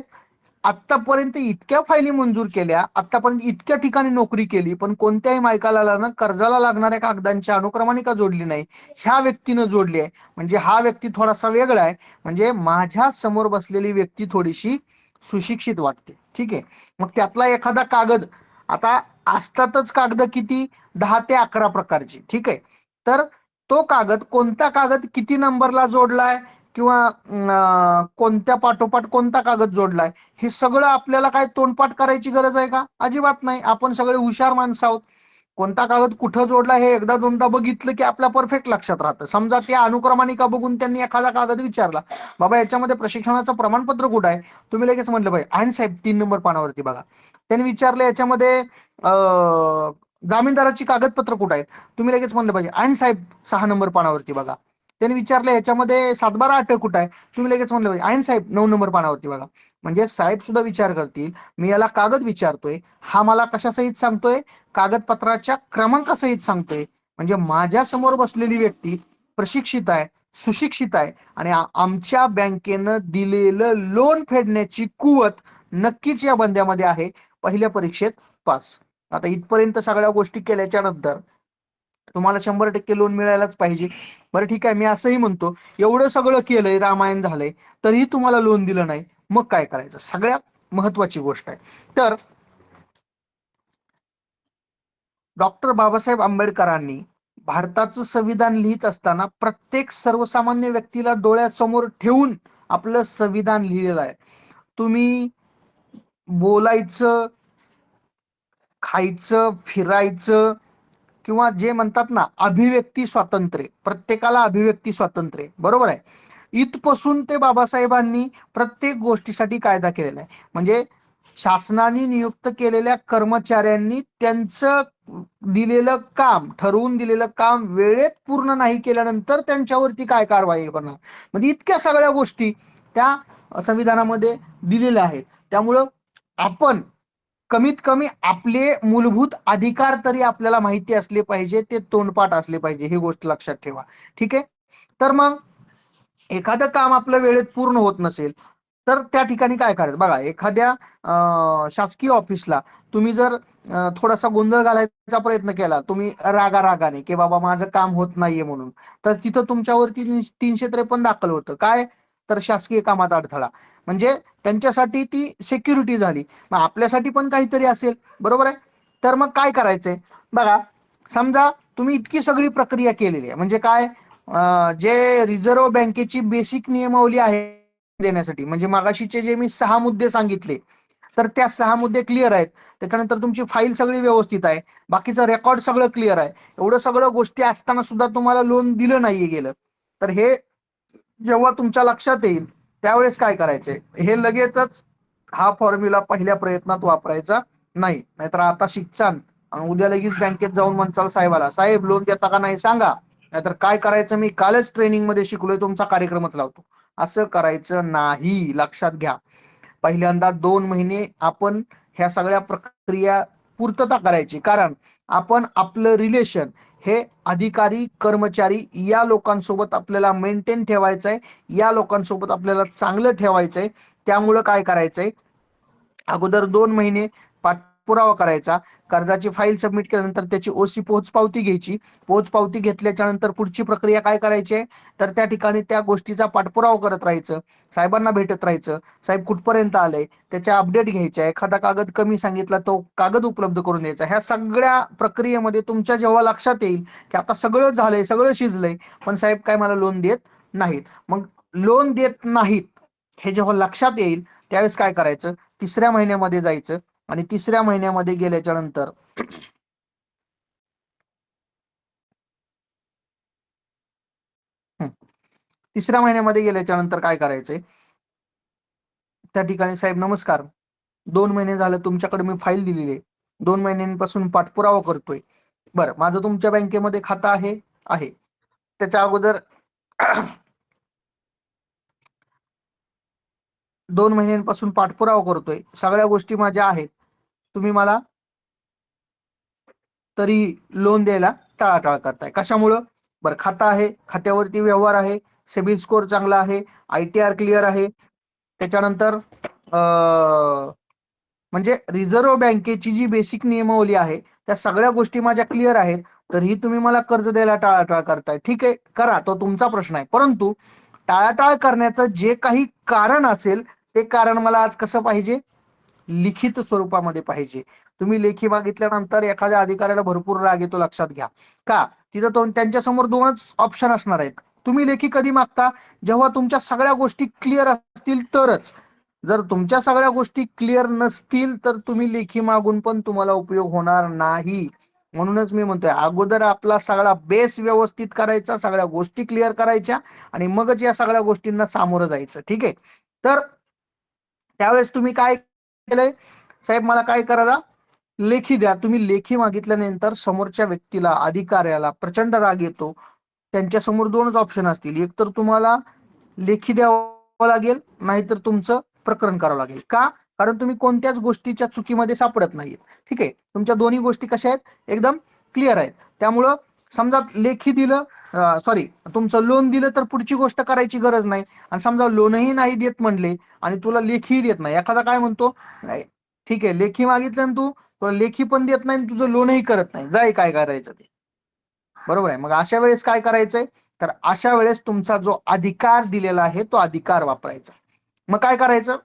आतापर्यंत इतक्या फायली मंजूर केल्या, आतापर्यंत इतक्या ठिकाणी नोकरी केली, पण कोणत्याही मायकाला कर्जाला लागणाऱ्या कागदांची अनुक्रमानिका जोडली नाही. ह्या व्यक्तीनं जोडली आहे म्हणजे हा व्यक्ती थोडासा वेगळा आहे, म्हणजे माझ्या समोर बसलेली व्यक्ती थोडीशी सुशिक्षित वाटते. ठीक आहे. मग त्यातला एखादा कागद, आता असतातच कागद किती, 10 ते 11 प्रकारची. ठीक आहे. तर तो कागद, कोणता कागद किती नंबरला जोडलाय किंवा कोणत्या पाठोपाठ कोणता कागद जोडलाय, हे सगळं आपल्याला काय तोंडपाठ करायची गरज आहे का? अजिबात नाही. आपण सगळे हुशार माणसं आहोत. कोणता कागद कुठं जोडला हे एकदा दोनदा बघितलं की आपल्या परफेक्ट लक्षात राहतं. समजा त्या अनुक्रमानिका बघून त्यांनी एखादा कागद विचारला, बाबा याच्यामध्ये प्रशिक्षणाचं प्रमाणपत्र कुठं आहे, तुम्ही लगेच म्हटलं पाहिजे आयन साहेब 3 नंबर पानावरती बघा. त्यांनी विचारलं याच्यामध्ये जामीनदाराची कागदपत्र कुठं आहेत, तुम्ही लगेच म्हणलं पाहिजे आयन साहेब 6 नंबर पानावरती बघा. त्यांनी विचारलं याच्यामध्ये 7/12 अटक कुठं आहे, तुम्ही लगेच म्हणलं पाहिजे आयन साहेब 9 नंबर पानावरती बघा. म्हणजे साहेब सुद्धा विचार करतील, मी याला कागद विचारतोय, हा मला कशासहित सांगतोय, कागदपत्राच्या क्रमांकासहित सांगतोय. म्हणजे माझ्या समोर बसलेली व्यक्ती प्रशिक्षित आहे, सुशिक्षित आहे आणि आमच्या बँकेनं दिलेलं लोन फेडण्याची कुवत नक्कीच या बंद्यामध्ये आहे. पहिल्या परीक्षेत पास. आता इथपर्यंत सगळ्या गोष्टी केल्याच्या नंतर तुम्हाला 100% लोन मिळायलाच पाहिजे. बरं ठीक आहे, मी असंही म्हणतो एवढं सगळं केलंय, रामायण झालंय, तरीही तुम्हाला लोन दिलं नाही, मग काय करायचं? सगळ्यात महत्वाची गोष्ट आहे. तर डॉक्टर बाबासाहेब आंबेडकरांनी भारताचं संविधान लिहित असताना प्रत्येक सर्वसामान्य व्यक्तीला डोळ्यासमोर ठेवून आपलं संविधान लिहिलेलं आहे. तुम्ही बोलायचं, खायचं, फिरायचं किंवा जे म्हणतात ना अभिव्यक्ती स्वातंत्र्य, प्रत्येकाला अभिव्यक्ती स्वातंत्र्य, बरोबर आहे. इथपासून ते बाबासाहेबांनी प्रत्येक गोष्टीसाठी कायदा केलेला आहे. म्हणजे शासनाने नियुक्त केलेल्या कर्मचाऱ्यांनी त्यांचं दिलेलं काम, ठरवून दिलेलं काम वेळेत पूर्ण नाही केल्यानंतर त्यांच्यावरती काय कारवाई करणार, म्हणजे इतक्या सगळ्या गोष्टी त्या संविधानामध्ये दिलेल्या आहेत. त्यामुळं आपण कमीत कमी आपले मूलभूत अधिकार तरी आपल्याला माहिती असले पाहिजे, ते तोंडपाठ असले पाहिजे, ही गोष्ट लक्षात ठेवा. ठीक आहे. तर मग एखादं काम आपलं वेळेत पूर्ण होत नसेल तर त्या ठिकाणी काय करायचं बघा. एखाद्या शासकीय ऑफिसला तुम्ही जर थोडासा गोंधळ घालायचा प्रयत्न केला, तुम्ही रागाने की बाबा माझं काम होत नाहीये म्हणून, तर तिथं तुमच्यावरती 353 दाखल होतं. काय तर शासकीय कामात अडथळा. म्हणजे त्यांच्यासाठी ती सिक्युरिटी झाली, मग आपल्यासाठी पण काहीतरी असेल, बरोबर आहे. तर मग काय करायचंय बघा. समजा तुम्ही इतकी सगळी प्रक्रिया केलेली आहे, म्हणजे काय, जे रिझर्व्ह बँकेची बेसिक नियमावली आहे देण्यासाठी, म्हणजे मागाशीचे जे मी 6 मुद्दे सांगितले, तर त्या 6 मुद्दे क्लिअर आहेत. त्याच्यानंतर तुमची फाईल सगळी व्यवस्थित आहे, बाकीचं रेकॉर्ड सगळं क्लिअर आहे. एवढं सगळं गोष्टी असताना सुद्धा तुम्हाला लोन दिलं नाहीये गेलं, तर हे जेव्हा तुमच्या लक्षात येईल त्यावेळेस काय करायचंय, हे लगेचच हा फॉर्म्युला पहिल्या प्रयत्नात वापरायचा नाही. नाहीतर आता शिकचाल आणि उद्या लगेच बँकेत जाऊन म्हणचाल साहेबाला, साहेब लोन देता का नाही सांगा, नाहीतर काय करायचं मी कालच ट्रेनिंग मध्ये शिकलोय, तुमचा कार्यक्रमच लावतो. असं करायचं नाही, लक्षात घ्या. पहिल्यांदा 2 महिने आपण ह्या सगळ्या प्रक्रिया पूर्तता करायची, कारण आपण आपलं रिलेशन हे अधिकारी कर्मचारी या लोकांसोबत आपल्याला मेंटेन ठेवायचंय, या लोकांसोबत आपल्याला चांगलं ठेवायचंय. त्यामुळं काय करायचंय, अगोदर 2 महिने पाठपुरावा करायचा. कर्जाची फाईल सबमिट केल्यानंतर त्याची ओसी पोचपावती घ्यायची. पोचपावती घेतल्याच्या नंतर पुढची प्रक्रिया काय करायची आहे, तर त्या ठिकाणी त्या गोष्टीचा पाठपुरावा करत राहायचं, साहेबांना भेटत राहायचं, साहेब कुठपर्यंत आलंय त्याच्या अपडेट घ्यायच्या. एखादा कागद कमी सांगितला तो कागद उपलब्ध करून द्यायचा. ह्या सगळ्या प्रक्रियेमध्ये तुमच्या जेव्हा लक्षात येईल की आता सगळं झालंय, सगळं शिजलंय, पण साहेब काय मला लोन देत नाहीत, मग लोन देत नाहीत हे जेव्हा लक्षात येईल त्यावेळेस काय करायचं, 3ऱ्या महिन्यामध्ये जायचं आणि 3ऱ्या महिन्यामध्ये गेल्याच्या नंतर तिसऱ्या महिन्यामध्ये गेल्याच्या नंतर काय करायचंय, त्या ठिकाणी साहेब नमस्कार, 2 महिने झालं तुमच्याकडे मी फाईल दिलेली आहे, 2 महिन्यांपासून पाठपुरावा करतोय. बरं, माझं तुमच्या बँकेमध्ये खातं आहे, आहे. त्याच्या अगोदर 2 महिन्यांपासून पाठपुरावा करतोय, सगळ्या गोष्टी माझ्या आहेत, तुम्ही मला तरी लोन द्यायला टाळाटाळ करताय. कशामुळं? बरं, खातं आहे, खात्यावरती व्यवहार आहे, सिबिल स्कोर चांगला आहे, ITR क्लिअर आहे, त्याच्यानंतर म्हणजे रिझर्व्ह बँकेची जी बेसिक नियमावली आहे त्या सगळ्या गोष्टी माझ्या क्लिअर आहेत, तरीही तुम्ही मला कर्ज द्यायला टाळाटाळ करताय. ठीक आहे, करा, तो तुमचा प्रश्न आहे, परंतु टाळाटाळ करण्याचं जे काही कारण असेल ते कारण मला आज कसं पाहिजे? लिखित स्वरूपामध्ये पाहिजे. तुम्ही लेखी मागितल्यानंतर एखाद्या अधिकाऱ्याला भरपूर राग येतो, लक्षात घ्या. का? तिथं त्यांच्या समोर 2च ऑप्शन असणार आहेत. तुम्ही लेखी कधी मागता? जेव्हा तुमच्या सगळ्या गोष्टी क्लिअर असतील तरच. जर तुमच्या सगळ्या गोष्टी क्लिअर नसतील तर तुम्ही लेखी मागून पण तुम्हाला उपयोग होणार नाही. म्हणूनच मी म्हणतोय, अगोदर आपला सगळा बेस व्यवस्थित करायचा, सगळ्या गोष्टी क्लिअर करायच्या आणि मगच या सगळ्या गोष्टींना सामोरं जायचं. ठीक आहे, तर त्यावेळेस तुम्ही काय केलंय? साहेब मला काय करायला? लेखी द्या. तुम्ही लेखी मागितल्यानंतर समोरच्या व्यक्तीला, अधिकाऱ्याला प्रचंड राग येतो. त्यांच्या समोर 2च ऑप्शन असतील, एक तर तुम्हाला लेखी द्यावं लागेल, नाहीतर तुमचं प्रकरण करावं लागेल. का? कारण तुम्ही कोणत्याच गोष्टीच्या चुकीमध्ये सापडत नाहीत. ठीक आहे, तुमच्या दोन्ही गोष्टी कशा आहेत? एकदम क्लिअर आहेत. त्यामुळं समजा लेखी दिलं, सॉरी, तुमचं लोन दिलं तर पुढची गोष्ट करायची गरज नाही. आणि समजा लोनही नाही देत म्हणले आणि तुला लेखी देत नाही, एखादा काय म्हणतो, नाही ठीक आहे लेखी मागितलं आणि तुला लेखी पण देत नाही, तुझं लोनही करत नाही, जाय काय करायचं ते. बरोबर आहे. मग अशा वेळेस काय करायचंय? तर अशा वेळेस तुमचा जो अधिकार दिलेला आहे तो अधिकार वापरायचा. मग काय करायचं?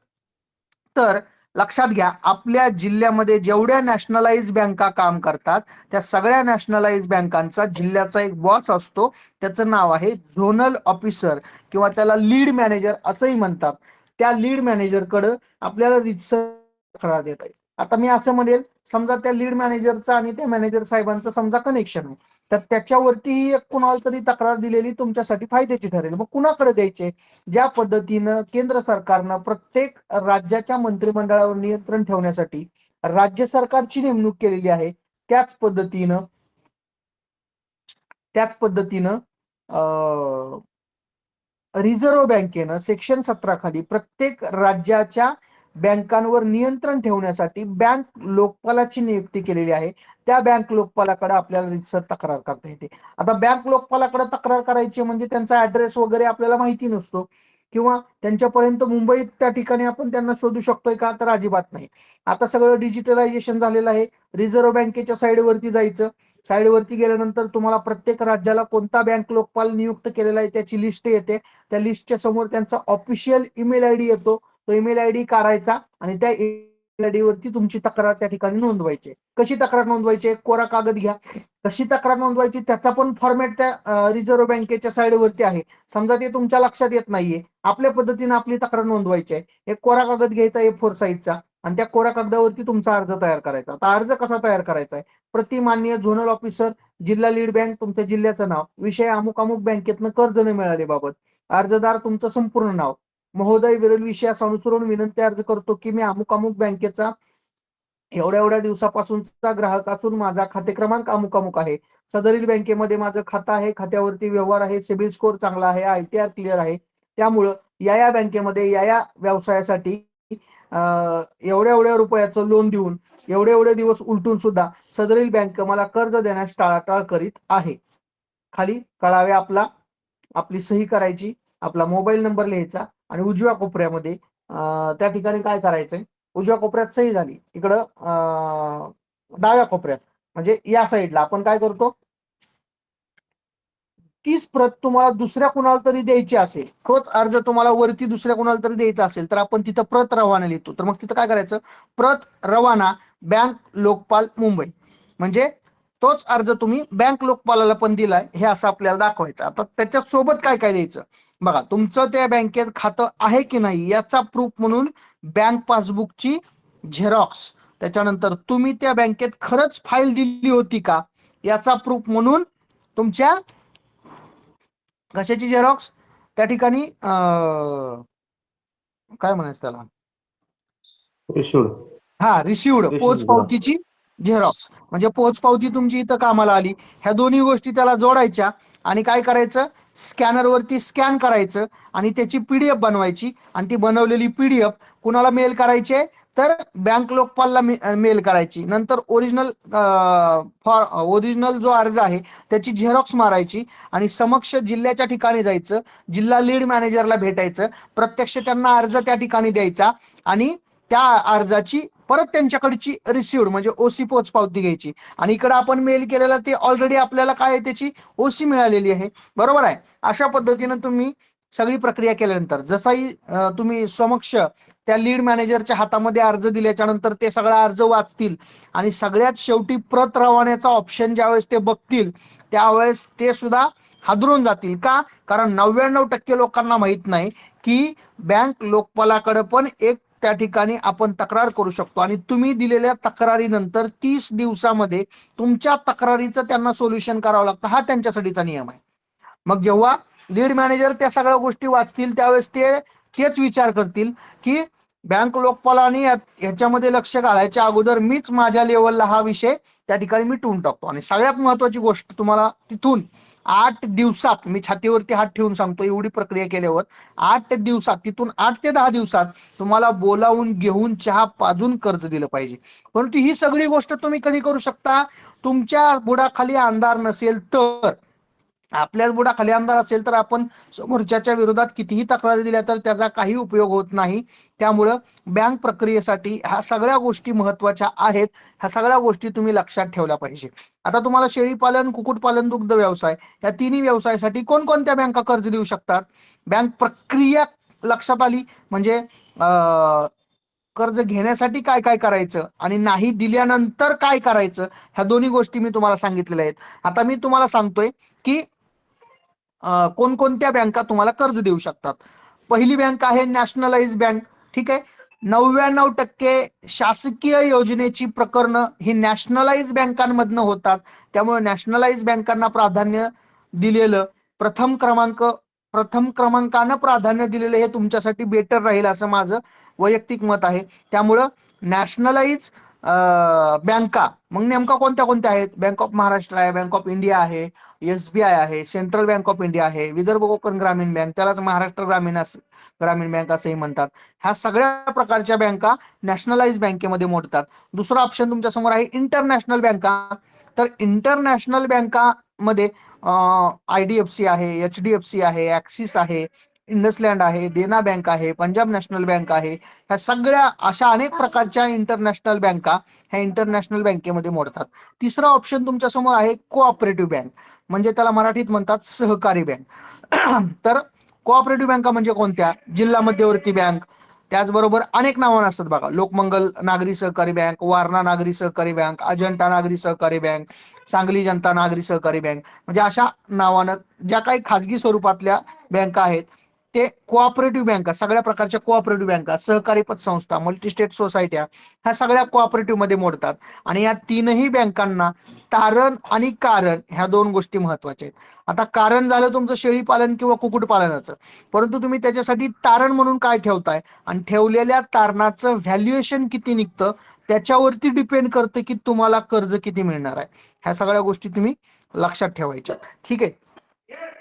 तर लक्षात घ्या, आपल्या जिल्ह्यामध्ये जेवढ्या नॅशनलाइज बँका काम करतात त्या सगळ्या नॅशनलाइज बँकांचा जिल्ह्याचा एक बॉस असतो, त्याचं नाव आहे झोनल ऑफिसर किंवा त्याला लीड मॅनेजर असंही म्हणतात. त्या लीड मॅनेजरकडे आपल्याला रितसर तक्रार देता येईल. आता मी असं म्हणेल, समजा त्या लीड मॅनेजरचं आणि त्या मॅनेजर साहेबांचं समजा कनेक्शन आहे, तर त्याच्यावरती एक कुणाला तरी तक्रार दिलेली तुमच्यासाठी फायद्याची ठरेल. मग कुणाकडे द्यायचे? ज्या पद्धतीनं केंद्र सरकारनं प्रत्येक राज्याच्या मंत्रिमंडळावर नियंत्रण ठेवण्यासाठी राज्य सरकारची नेमणूक केलेली आहे, त्याच पद्धतीनं रिझर्व्ह बँकेनं सेक्शन 17 खाली प्रत्येक राज्याच्या बँकांवर नियंत्रण ठेवण्यासाठी बँक लोकपालाची नियुक्ती केलेली आहे. त्या बँक लोकपालाकडे आपल्याला रितसर तक्रार करता येते. आता बँक लोकपालाकडे तक्रार करायची म्हणजे त्यांचा ऍड्रेस वगैरे आपल्याला माहिती नसतो, किंवा त्यांच्यापर्यंत मुंबईत त्या ठिकाणी आपण त्यांना शोधू शकतोय का? तर अजिबात नाही. आता सगळं डिजिटलायझेशन झालेलं आहे. रिझर्व्ह बँकेच्या साईडवरती जायचं, साईडवरती गेल्यानंतर तुम्हाला प्रत्येक राज्याला कोणता बँक लोकपाल नियुक्त केलेला आहे त्याची लिस्ट येते. त्या लिस्टच्या समोर त्यांचा ऑफिशियल ईमेल आयडी येतो, तो ईमेल आयडी काढायचा आणि त्या ईमेल आयडी वरती तुमची तक्रार त्या ठिकाणी नोंदवायची. कशी तक्रार नोंदवायची? कोरा कागद घ्या. कशी तक्रार नोंदवायची त्याचा पण फॉर्मॅट त्या रिझर्व्ह बँकेच्या साईडवरती आहे. समजा ते तुमच्या लक्षात येत नाहीये, आपल्या पद्धतीने आपली तक्रार नोंदवायची आहे. एक कोरा कागद घ्यायचा A4 साईजचा आणि त्या कोरा कागदावरती तुमचा अर्ज तयार करायचा. आता अर्ज कसा तयार करायचा आहे? प्रति माननीय झोनल ऑफिसर, जिल्हा लीड बँक, तुमच्या जिल्ह्याचं नाव, विषय अमुक अमुक बँकेतनं कर्ज न मिळाले बाबत, अर्जदार तुमचं संपूर्ण नाव, महोदय विरल विषयास अनुसरून विनंती अर्ज करतो की मी अमुक अमुक बँकेचा एवढ्या एवढ्या दिवसापासूनचा ग्राहक असून माझा खाते क्रमांक अमुक अमुक आहे, सदरील बँकेमध्ये माझं खातं आहे, खात्यावरती व्यवहार आहे, सिबिल स्कोर चांगला आहे, ITR क्लिअर आहे, त्यामुळं या बँकेमध्ये या व्यवसायासाठी एवढ्या एवढ्या रुपयाचं लोन देऊन एवढे एवढे दिवस उलटून सुद्धा सदरील बँक मला कर्ज देण्यास टाळाटाळ करीत आहे. खाली कळावे आपली सही करायची, आपला मोबाईल नंबर लिहायचा आणि उजव्या कोपऱ्यामध्ये त्या ठिकाणी काय करायचंय? उजव्या कोपऱ्यात सही झाली, इकडं डाव्या कोपऱ्यात म्हणजे या साईडला आपण काय करतो, तीच प्रत तुम्हाला दुसऱ्या कुणाला तरी द्यायची असेल, तोच अर्ज तुम्हाला वरती दुसऱ्या कुणाला तरी द्यायचा असेल तर आपण तिथं प्रत रवाना लिहितो. तर मग तिथं काय करायचं? प्रत रवाना बँक लोकपाल मुंबई, म्हणजे तोच अर्ज तुम्ही बँक लोकपालाला पण दिलाय हे असं आपल्याला दाखवायचं. आता त्याच्या सोबत काय काय द्यायचं बघा, तुमचं त्या बँकेत खातं आहे की नाही याचा प्रूफ म्हणून बँक पासबुकची झेरॉक्स, त्याच्यानंतर तुम्ही त्या बँकेत खरंच फाईल दिली होती का याचा प्रूफ म्हणून तुमच्या कशाची झेरॉक्स, त्या ठिकाणी काय म्हणायचं त्याला, रिसिव्ड पोच पावतीची झेरॉक्स, म्हणजे पोच पावती तुमची इथं कामाला आली. ह्या दोन्ही गोष्टी त्याला जोडायच्या आणि काय करायचं, स्कॅनरवरती स्कॅन करायचं आणि त्याची PDF बनवायची आणि ती बनवलेली PDF कुणाला मेल करायची, तर बँक लोकपालला मेल करायची. नंतर ओरिजिनल जो अर्ज आहे त्याची झेरॉक्स मारायची आणि समक्ष जिल्ह्याच्या ठिकाणी जायचं, जिल्हा लीड मॅनेजरला भेटायचं, प्रत्यक्ष त्यांना अर्ज त्या ठिकाणी द्यायचा आणि त्या अर्जाची परत त्यांच्याकडची रिसिव्ड म्हणजे ओसी पोचपावती घ्यायची आणि इकडे आपण मेल केलेला ते ऑलरेडी आपल्याला काय त्याची ओसी मिळालेली आहे, बरोबर आहे. अशा पद्धतीने तुम्ही सगळी प्रक्रिया केल्यानंतर जसाही तुम्ही समक्ष त्या लीड मॅनेजरच्या हातामध्ये अर्ज दिल्याच्या नंतर ते सगळा अर्ज वाचतील आणि सगळ्यात शेवटी प्रत रवान्याचा ऑप्शन ज्यावेळेस ते बघतील त्यावेळेस ते सुद्धा हादरून जातील. का? कारण 99% लोकांना माहित नाही की बँक लोकपालाकडे पण एक त्या ठिकाणी आपण तक्रार करू शकतो आणि तुम्ही दिलेल्या तक्रारीनंतर 30 दिवसामध्ये तुमच्या तक्रारीचं त्यांना सोल्युशन करावं लागतं. हा त्यांच्यासाठीचा नियम आहे. मग जेव्हा लीड मॅनेजर त्या सगळ्या गोष्टी वाचतील त्यावेळेस तेच विचार करतील की बँक लोकपालाने ह्याच्यामध्ये लक्ष घालायच्या अगोदर मीच माझ्या लेवलला हा विषय त्या ठिकाणी मिटवून टाकतो. आणि सगळ्यात महत्वाची गोष्ट तुम्हाला तिथून 8 दिवसात, मी छातीवरती हात ठेवून सांगतो, एवढी प्रक्रिया केल्यावर 8 दिवसात, तिथून 8 ते 10 दिवसात तुम्हाला बोलावून घेऊन चहा पाजून कर्ज दिलं पाहिजे. परंतु ही सगळी गोष्ट तुम्ही कधी करू शकता, तुमच्या बुडाखाली अंधार नसेल तर. आपल्याच बुडाखाली अंधार असेल तर आपण समोरच्याच्या विरोधात कितीही तक्रारी दिल्या तर त्याचा काही उपयोग होत नाही. त्यामुळं बँक प्रक्रियेसाठी ह्या सगळ्या गोष्टी महत्वाच्या आहेत. ह्या सगळ्या गोष्टी तुम्ही लक्षात ठेवल्या पाहिजे. आता तुम्हाला शेळीपालन, कुक्कुटपालन, दुग्ध व्यवसाय या तिन्ही व्यवसायासाठी कोणकोणत्या बँका कर्ज देऊ शकतात, बँक प्रक्रिया लक्षात आली म्हणजे कर्ज घेण्यासाठी काय काय करायचं आणि नाही दिल्यानंतर काय करायचं, ह्या दोन्ही गोष्टी मी तुम्हाला सांगितलेल्या आहेत. आता मी तुम्हाला सांगतोय की कोणकोणत्या बँका तुम्हाला कर्ज देऊ शकतात. पहिली बँक आहे नॅशनलाइज बँक. ठीक आहे. 99% शासकीय योजनेची प्रकरणं ही नॅशनलाइज बँकांमधनं होतात. त्यामुळे नॅशनलाइज बँकांना प्राधान्य दिलेलं प्रथम क्रमांकानं प्राधान्य दिलेलं हे तुमच्यासाठी बेटर राहील असं माझं वैयक्तिक मत आहे. त्यामुळं नॅशनलाइज बँका मग नेमका कोणत्या कोणत्या आहेत, बँक ऑफ महाराष्ट्र आहे, बँक ऑफ इंडिया आहे, SBI आहे, सेंट्रल बँक ऑफ इंडिया आहे, विदर्भ कोकण ग्रामीण बँक, त्यालाच महाराष्ट्र ग्रामीण बँक असंही म्हणतात. ह्या सगळ्या प्रकारच्या बँका नॅशनलाइज बँकेमध्ये मोडतात. दुसरा ऑप्शन तुमच्या समोर आहे इंटरनॅशनल बँका. तर इंटरनॅशनल बँकामध्ये IDFC आहे, HDFC आहे, ऍक्सिस आहे, इंडसलँड आहे, देना बँक आहे, पंजाब नॅशनल बँक आहे. ह्या सगळ्या अशा अनेक प्रकारच्या इंटरनॅशनल बँका ह्या इंटरनॅशनल बँकेमध्ये मोडतात. तिसरा ऑप्शन तुमच्या समोर आहे कोऑपरेटिव्ह बँक, म्हणजे त्याला मराठीत म्हणतात सहकारी बँक. तर कोऑपरेटिव्ह बँका म्हणजे कोणत्या, जिल्हा मध्यवर्ती बँक, त्याचबरोबर अनेक नावानं असतात बघा, लोकमंगल नागरी सहकारी बँक, वारणा नागरी सहकारी बँक, अजंठा नागरी सहकारी बँक, सांगली जनता नागरी सहकारी बँक, म्हणजे अशा नावानं ज्या काही खाजगी स्वरूपातल्या बँका आहेत ते कोऑपरेटिव्ह बँका, सगळ्या प्रकारच्या कोऑपरेटिव्ह बँका, सहकारी पतसंस्था, मल्टीस्टेट सोसायट्या ह्या सगळ्या कोऑपरेटिव्ह मध्ये मोडतात. आणि या तीनही बँकांना तारण आणि कारण ह्या दोन गोष्टी महत्वाच्या आहेत. आता कारण झालं तुमचं शेळीपालन किंवा कुक्कुटपालनाचं, परंतु तुम्ही त्याच्यासाठी तारण म्हणून काय ठेवताय आणि ठेवलेल्या तारणाचं व्हॅल्युएशन किती निघतं त्याच्यावरती डिपेंड करतं की तुम्हाला कर्ज किती मिळणार आहे. ह्या सगळ्या गोष्टी तुम्ही लक्षात ठेवायच्या. ठीक आहे.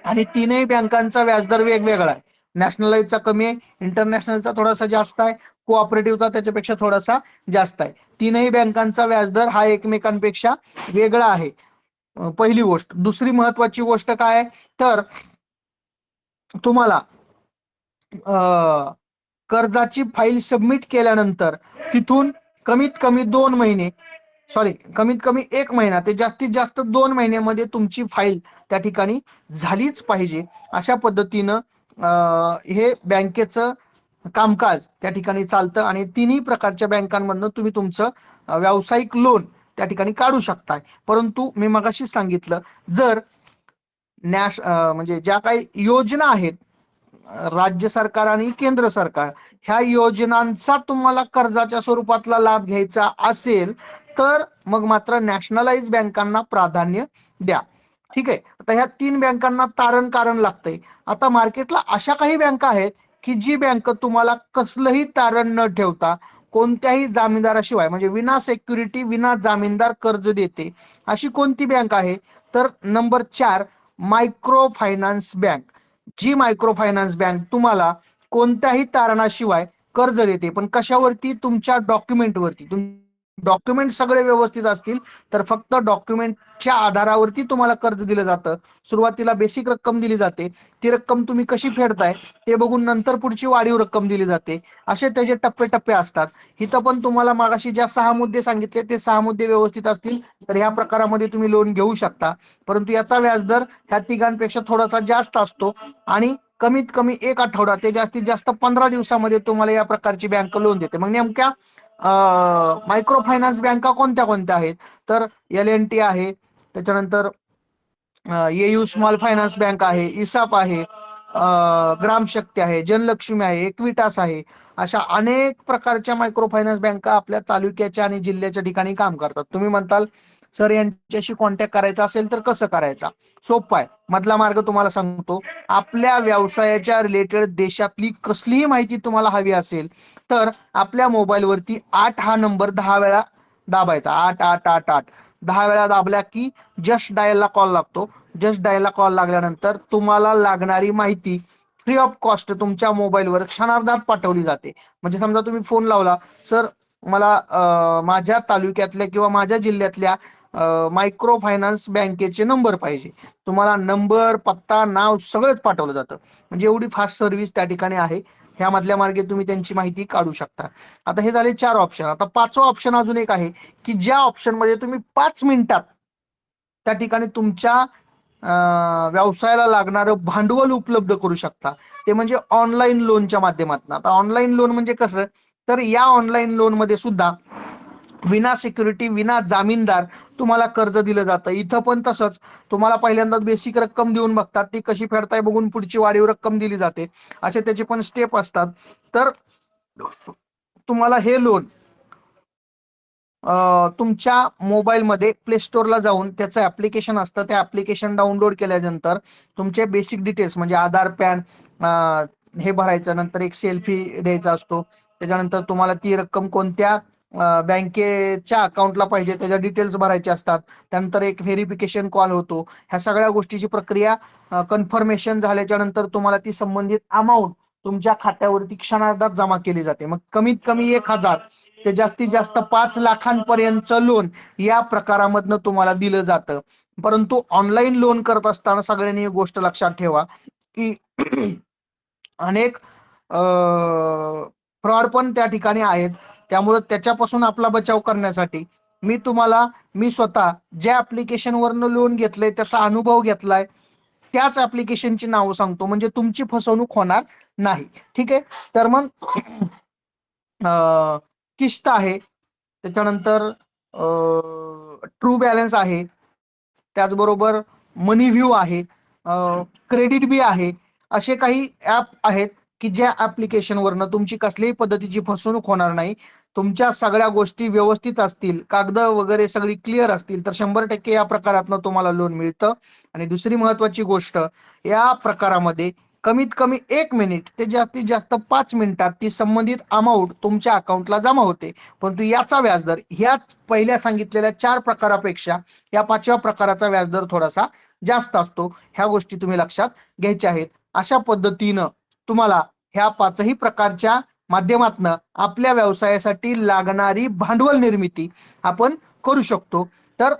आणि तीनही बँकांचा व्याजदर वेगवेगळा आहे. नॅशनलाइजचा कमी आहे, इंटरनॅशनलचा थोडासा जास्त आहे, कोऑपरेटिव्हचा त्याच्यापेक्षा थोडासा जास्त आहे. तीनही बँकांचा व्याजदर हा एकमेकांपेक्षा वेगळा आहे. पहिली गोष्ट. दुसरी महत्वाची गोष्ट काय आहे तर तुम्हाला कर्जाची फाईल सबमिट केल्यानंतर तिथून कमीत कमी 2 महिने कमीत कमी 1 महिना ते जास्तीत जास्त 2 महिन्यामध्ये तुमची फाईल त्या ठिकाणी झालीच पाहिजे. अशा पद्धतीनं हे बँकेचं कामकाज त्या ठिकाणी चालतं आणि तिन्ही प्रकारच्या बँकांमधनं तुम्ही तुमचं व्यावसायिक लोन त्या ठिकाणी काढू शकताय. परंतु मी मगाशी सांगितलं जर म्हणजे ज्या काही योजना आहेत राज्य सरकार आणि केंद्र सरकार ह्या योजनांचा तुम्हाला कर्जाच्या स्वरूपातला लाभ घ्यायचा असेल तर मग मात्र नॅशनलाइज बँकांना प्राधान्य द्या. ठीक आहे. आता ह्या 3 बँकांना तारण कारण लागतंय. आता मार्केटला अशा काही बँका आहेत की जी बँक तुम्हाला कसलंही तारण न ठेवता कोणत्याही जामीनदाराशिवाय म्हणजे विना सिक्युरिटी विना जामीनदार कर्ज देते. अशी कोणती बँक आहे तर नंबर 4 मायक्रो फायनान्स बँक. जी मायक्रो फायनान्स बँक तुम्हाला कोणत्याही तारणाशिवाय कर्ज देते, पण कशावरती? तुमच्या डॉक्युमेंटवरती. डॉक्युमेंट सगळे व्यवस्थित असतील तर फक्त डॉक्युमेंटच्या आधारावरती तुम्हाला कर्ज दिलं जातं. सुरुवातीला बेसिक रक्कम दिली जाते, ती रक्कम तुम्ही कशी फेडताय ते बघून नंतर पुढची वाढीव रक्कम दिली जाते. असे त्याचे टप्पे असतात. इथं पण तुम्हाला मागाशी ज्या 6 मुद्दे सांगितले ते 6 मुद्दे व्यवस्थित असतील तर ह्या प्रकारामध्ये तुम्ही लोन घेऊ शकता. परंतु याचा व्याजदर ह्या तिघांपेक्षा थोडासा जास्त असतो आणि कमीत कमी 1 आठवडा ते जास्तीत जास्त 15 दिवसामध्ये तुम्हाला या प्रकारची बँक लोन देते. मग नेमक्या मायक्रो फायनान्स बँका कोणत्या कोणत्या आहेत? तर LNT आहे, त्याच्यानंतर AU स्मॉल फायनान्स बँक आहे, इसाप आहे, ग्रामशक्ती आहे, जनलक्ष्मी आहे, इक्विटास आहे. अशा अनेक प्रकारच्या मायक्रो फायनान्स बँका आपल्या तालुक्याच्या आणि जिल्ह्याच्या ठिकाणी काम करतात. तुम्ही म्हणताल सर यांच्याशी कॉन्टॅक्ट करायचा असेल तर कसं करायचा? सोपं आहे. मधला मार्ग तुम्हाला सांगतो. आपल्या व्यवसायाच्या रिलेटेड देशातली कसलीही माहिती तुम्हाला हवी असेल तर आपल्या मोबाईलवरती 8 हा नंबर 10 वेळा दाबायचा. 8 10 वेळा दाबल्या की जस्ट डायलला कॉल लागतो. जस्ट डायलला कॉल लागल्यानंतर तुम्हाला लागणारी माहिती फ्री ऑफ कॉस्ट तुमच्या मोबाईलवर क्षणार्धात पाठवली जाते. म्हणजे समजा तुम्ही फोन लावला, सर मला माझ्या तालुक्यातल्या किंवा माझ्या जिल्ह्यातल्या मायक्रो फायनान्स बँकेचे नंबर पाहिजे, तुम्हाला नंबर, पत्ता, नाव सगळंच पाठवलं जातं. म्हणजे एवढी फास्ट सर्व्हिस त्या ठिकाणी आहे. ह्या मधल्या मार्गे तुम्ही त्यांची माहिती काढू शकता. आता हे झाले 4 ऑप्शन. आता 5वा ऑप्शन अजून एक आहे की ज्या ऑप्शन मध्ये तुम्ही 5 मिनिटात त्या ठिकाणी तुमच्या व्यवसायाला लागणारं भांडवल उपलब्ध करू शकता. ते म्हणजे ऑनलाईन लोनच्या माध्यमातून. आता ऑनलाईन लोन म्हणजे कसं? तर या ऑनलाईन लोन मध्ये सुद्धा विना सिक्युरिटी, विना जामीनदार तुम्हाला कर्ज दिलं जातं. इथं पण तसंच. तुम्हाला पहिल्यांदा बेसिक रक्कम देऊन बघतात, ती कशी फेडताय बघून पुढची वाढीव रक्कम दिली जाते. असे त्याचे पण स्टेप असतात. तर तुम्हाला हे लोन तुमच्या मोबाईलमध्ये प्ले स्टोअरला जाऊन त्याचं ऍप्लिकेशन असतं, त्या ऍप्लिकेशन डाउनलोड केल्यानंतर तुमचे बेसिक डिटेल्स म्हणजे आधार, पॅन हे भरायचं. नंतर एक सेल्फी द्यायचा असतो. त्याच्यानंतर तुम्हाला ती रक्कम कोणत्या बँकेच्या अकाउंटला पाहिजे त्याच्या डिटेल्स भरायचे असतात. त्यानंतर एक व्हेरिफिकेशन कॉल होतो. ह्या सगळ्या गोष्टीची प्रक्रिया कन्फर्मेशन झाल्याच्या नंतर तुम्हाला ती संबंधित अमाऊंट तुमच्या खात्यावरती क्षणार्धात जमा केली जाते. मग कमीत कमी 1000 ते जास्तीत जास्त 5 लाखांपर्यंतचं लोन या प्रकारामधनं तुम्हाला दिलं जातं. परंतु ऑनलाईन लोन करत असताना सगळ्यांनी एक गोष्ट लक्षात ठेवा की अनेक फ्रॉड पण त्या ठिकाणी आहेत. त्यामुळे त्याच्यापासून आपला बचाव करण्यासाठी मी स्वतः ज्या ऍप्लिकेशन वरनं लोन घेतलंय त्याचा अनुभव घेतलाय त्याच ऍप्लिकेशनची नावं सांगतो, म्हणजे तुमची फसवणूक होणार नाही. ठीक आहे. तर मग किस्त आहे, त्याच्यानंतर ट्रू बॅलन्स आहे, त्याचबरोबर मनी व्ह्यू आहे, क्रेडिट बी आहे. असे काही ऍप आहेत की ज्या ऍप्लिकेशन वरनं तुमची कसल्याही पद्धतीची फसवणूक होणार नाही. तुमच्या सगळ्या गोष्टी व्यवस्थित असतील, कागद वगैरे सगळी क्लिअर असतील तर 100% या प्रकारातनं तुम्हाला लोन मिळतं. आणि दुसरी महत्वाची गोष्ट, या प्रकारामध्ये कमीत कमी 1 मिनिट ते जास्तीत जास्त 5 मिनिटात ती संबंधित अमाऊंट तुमच्या अकाउंटला जमा होते. परंतु याचा व्याजदर ह्या पहिल्या सांगितलेल्या 4 प्रकारापेक्षा या 5व्या प्रकाराचा व्याजदर थोडासा जास्त असतो. ह्या गोष्टी तुम्ही लक्षात घ्यायच्या आहेत. अशा पद्धतीनं तुम्हाला ह्या 5ही प्रकारच्या माध्यमातनं आपल्या व्यवसायासाठी लागणारी भांडवल निर्मिती आपण करू शकतो. तर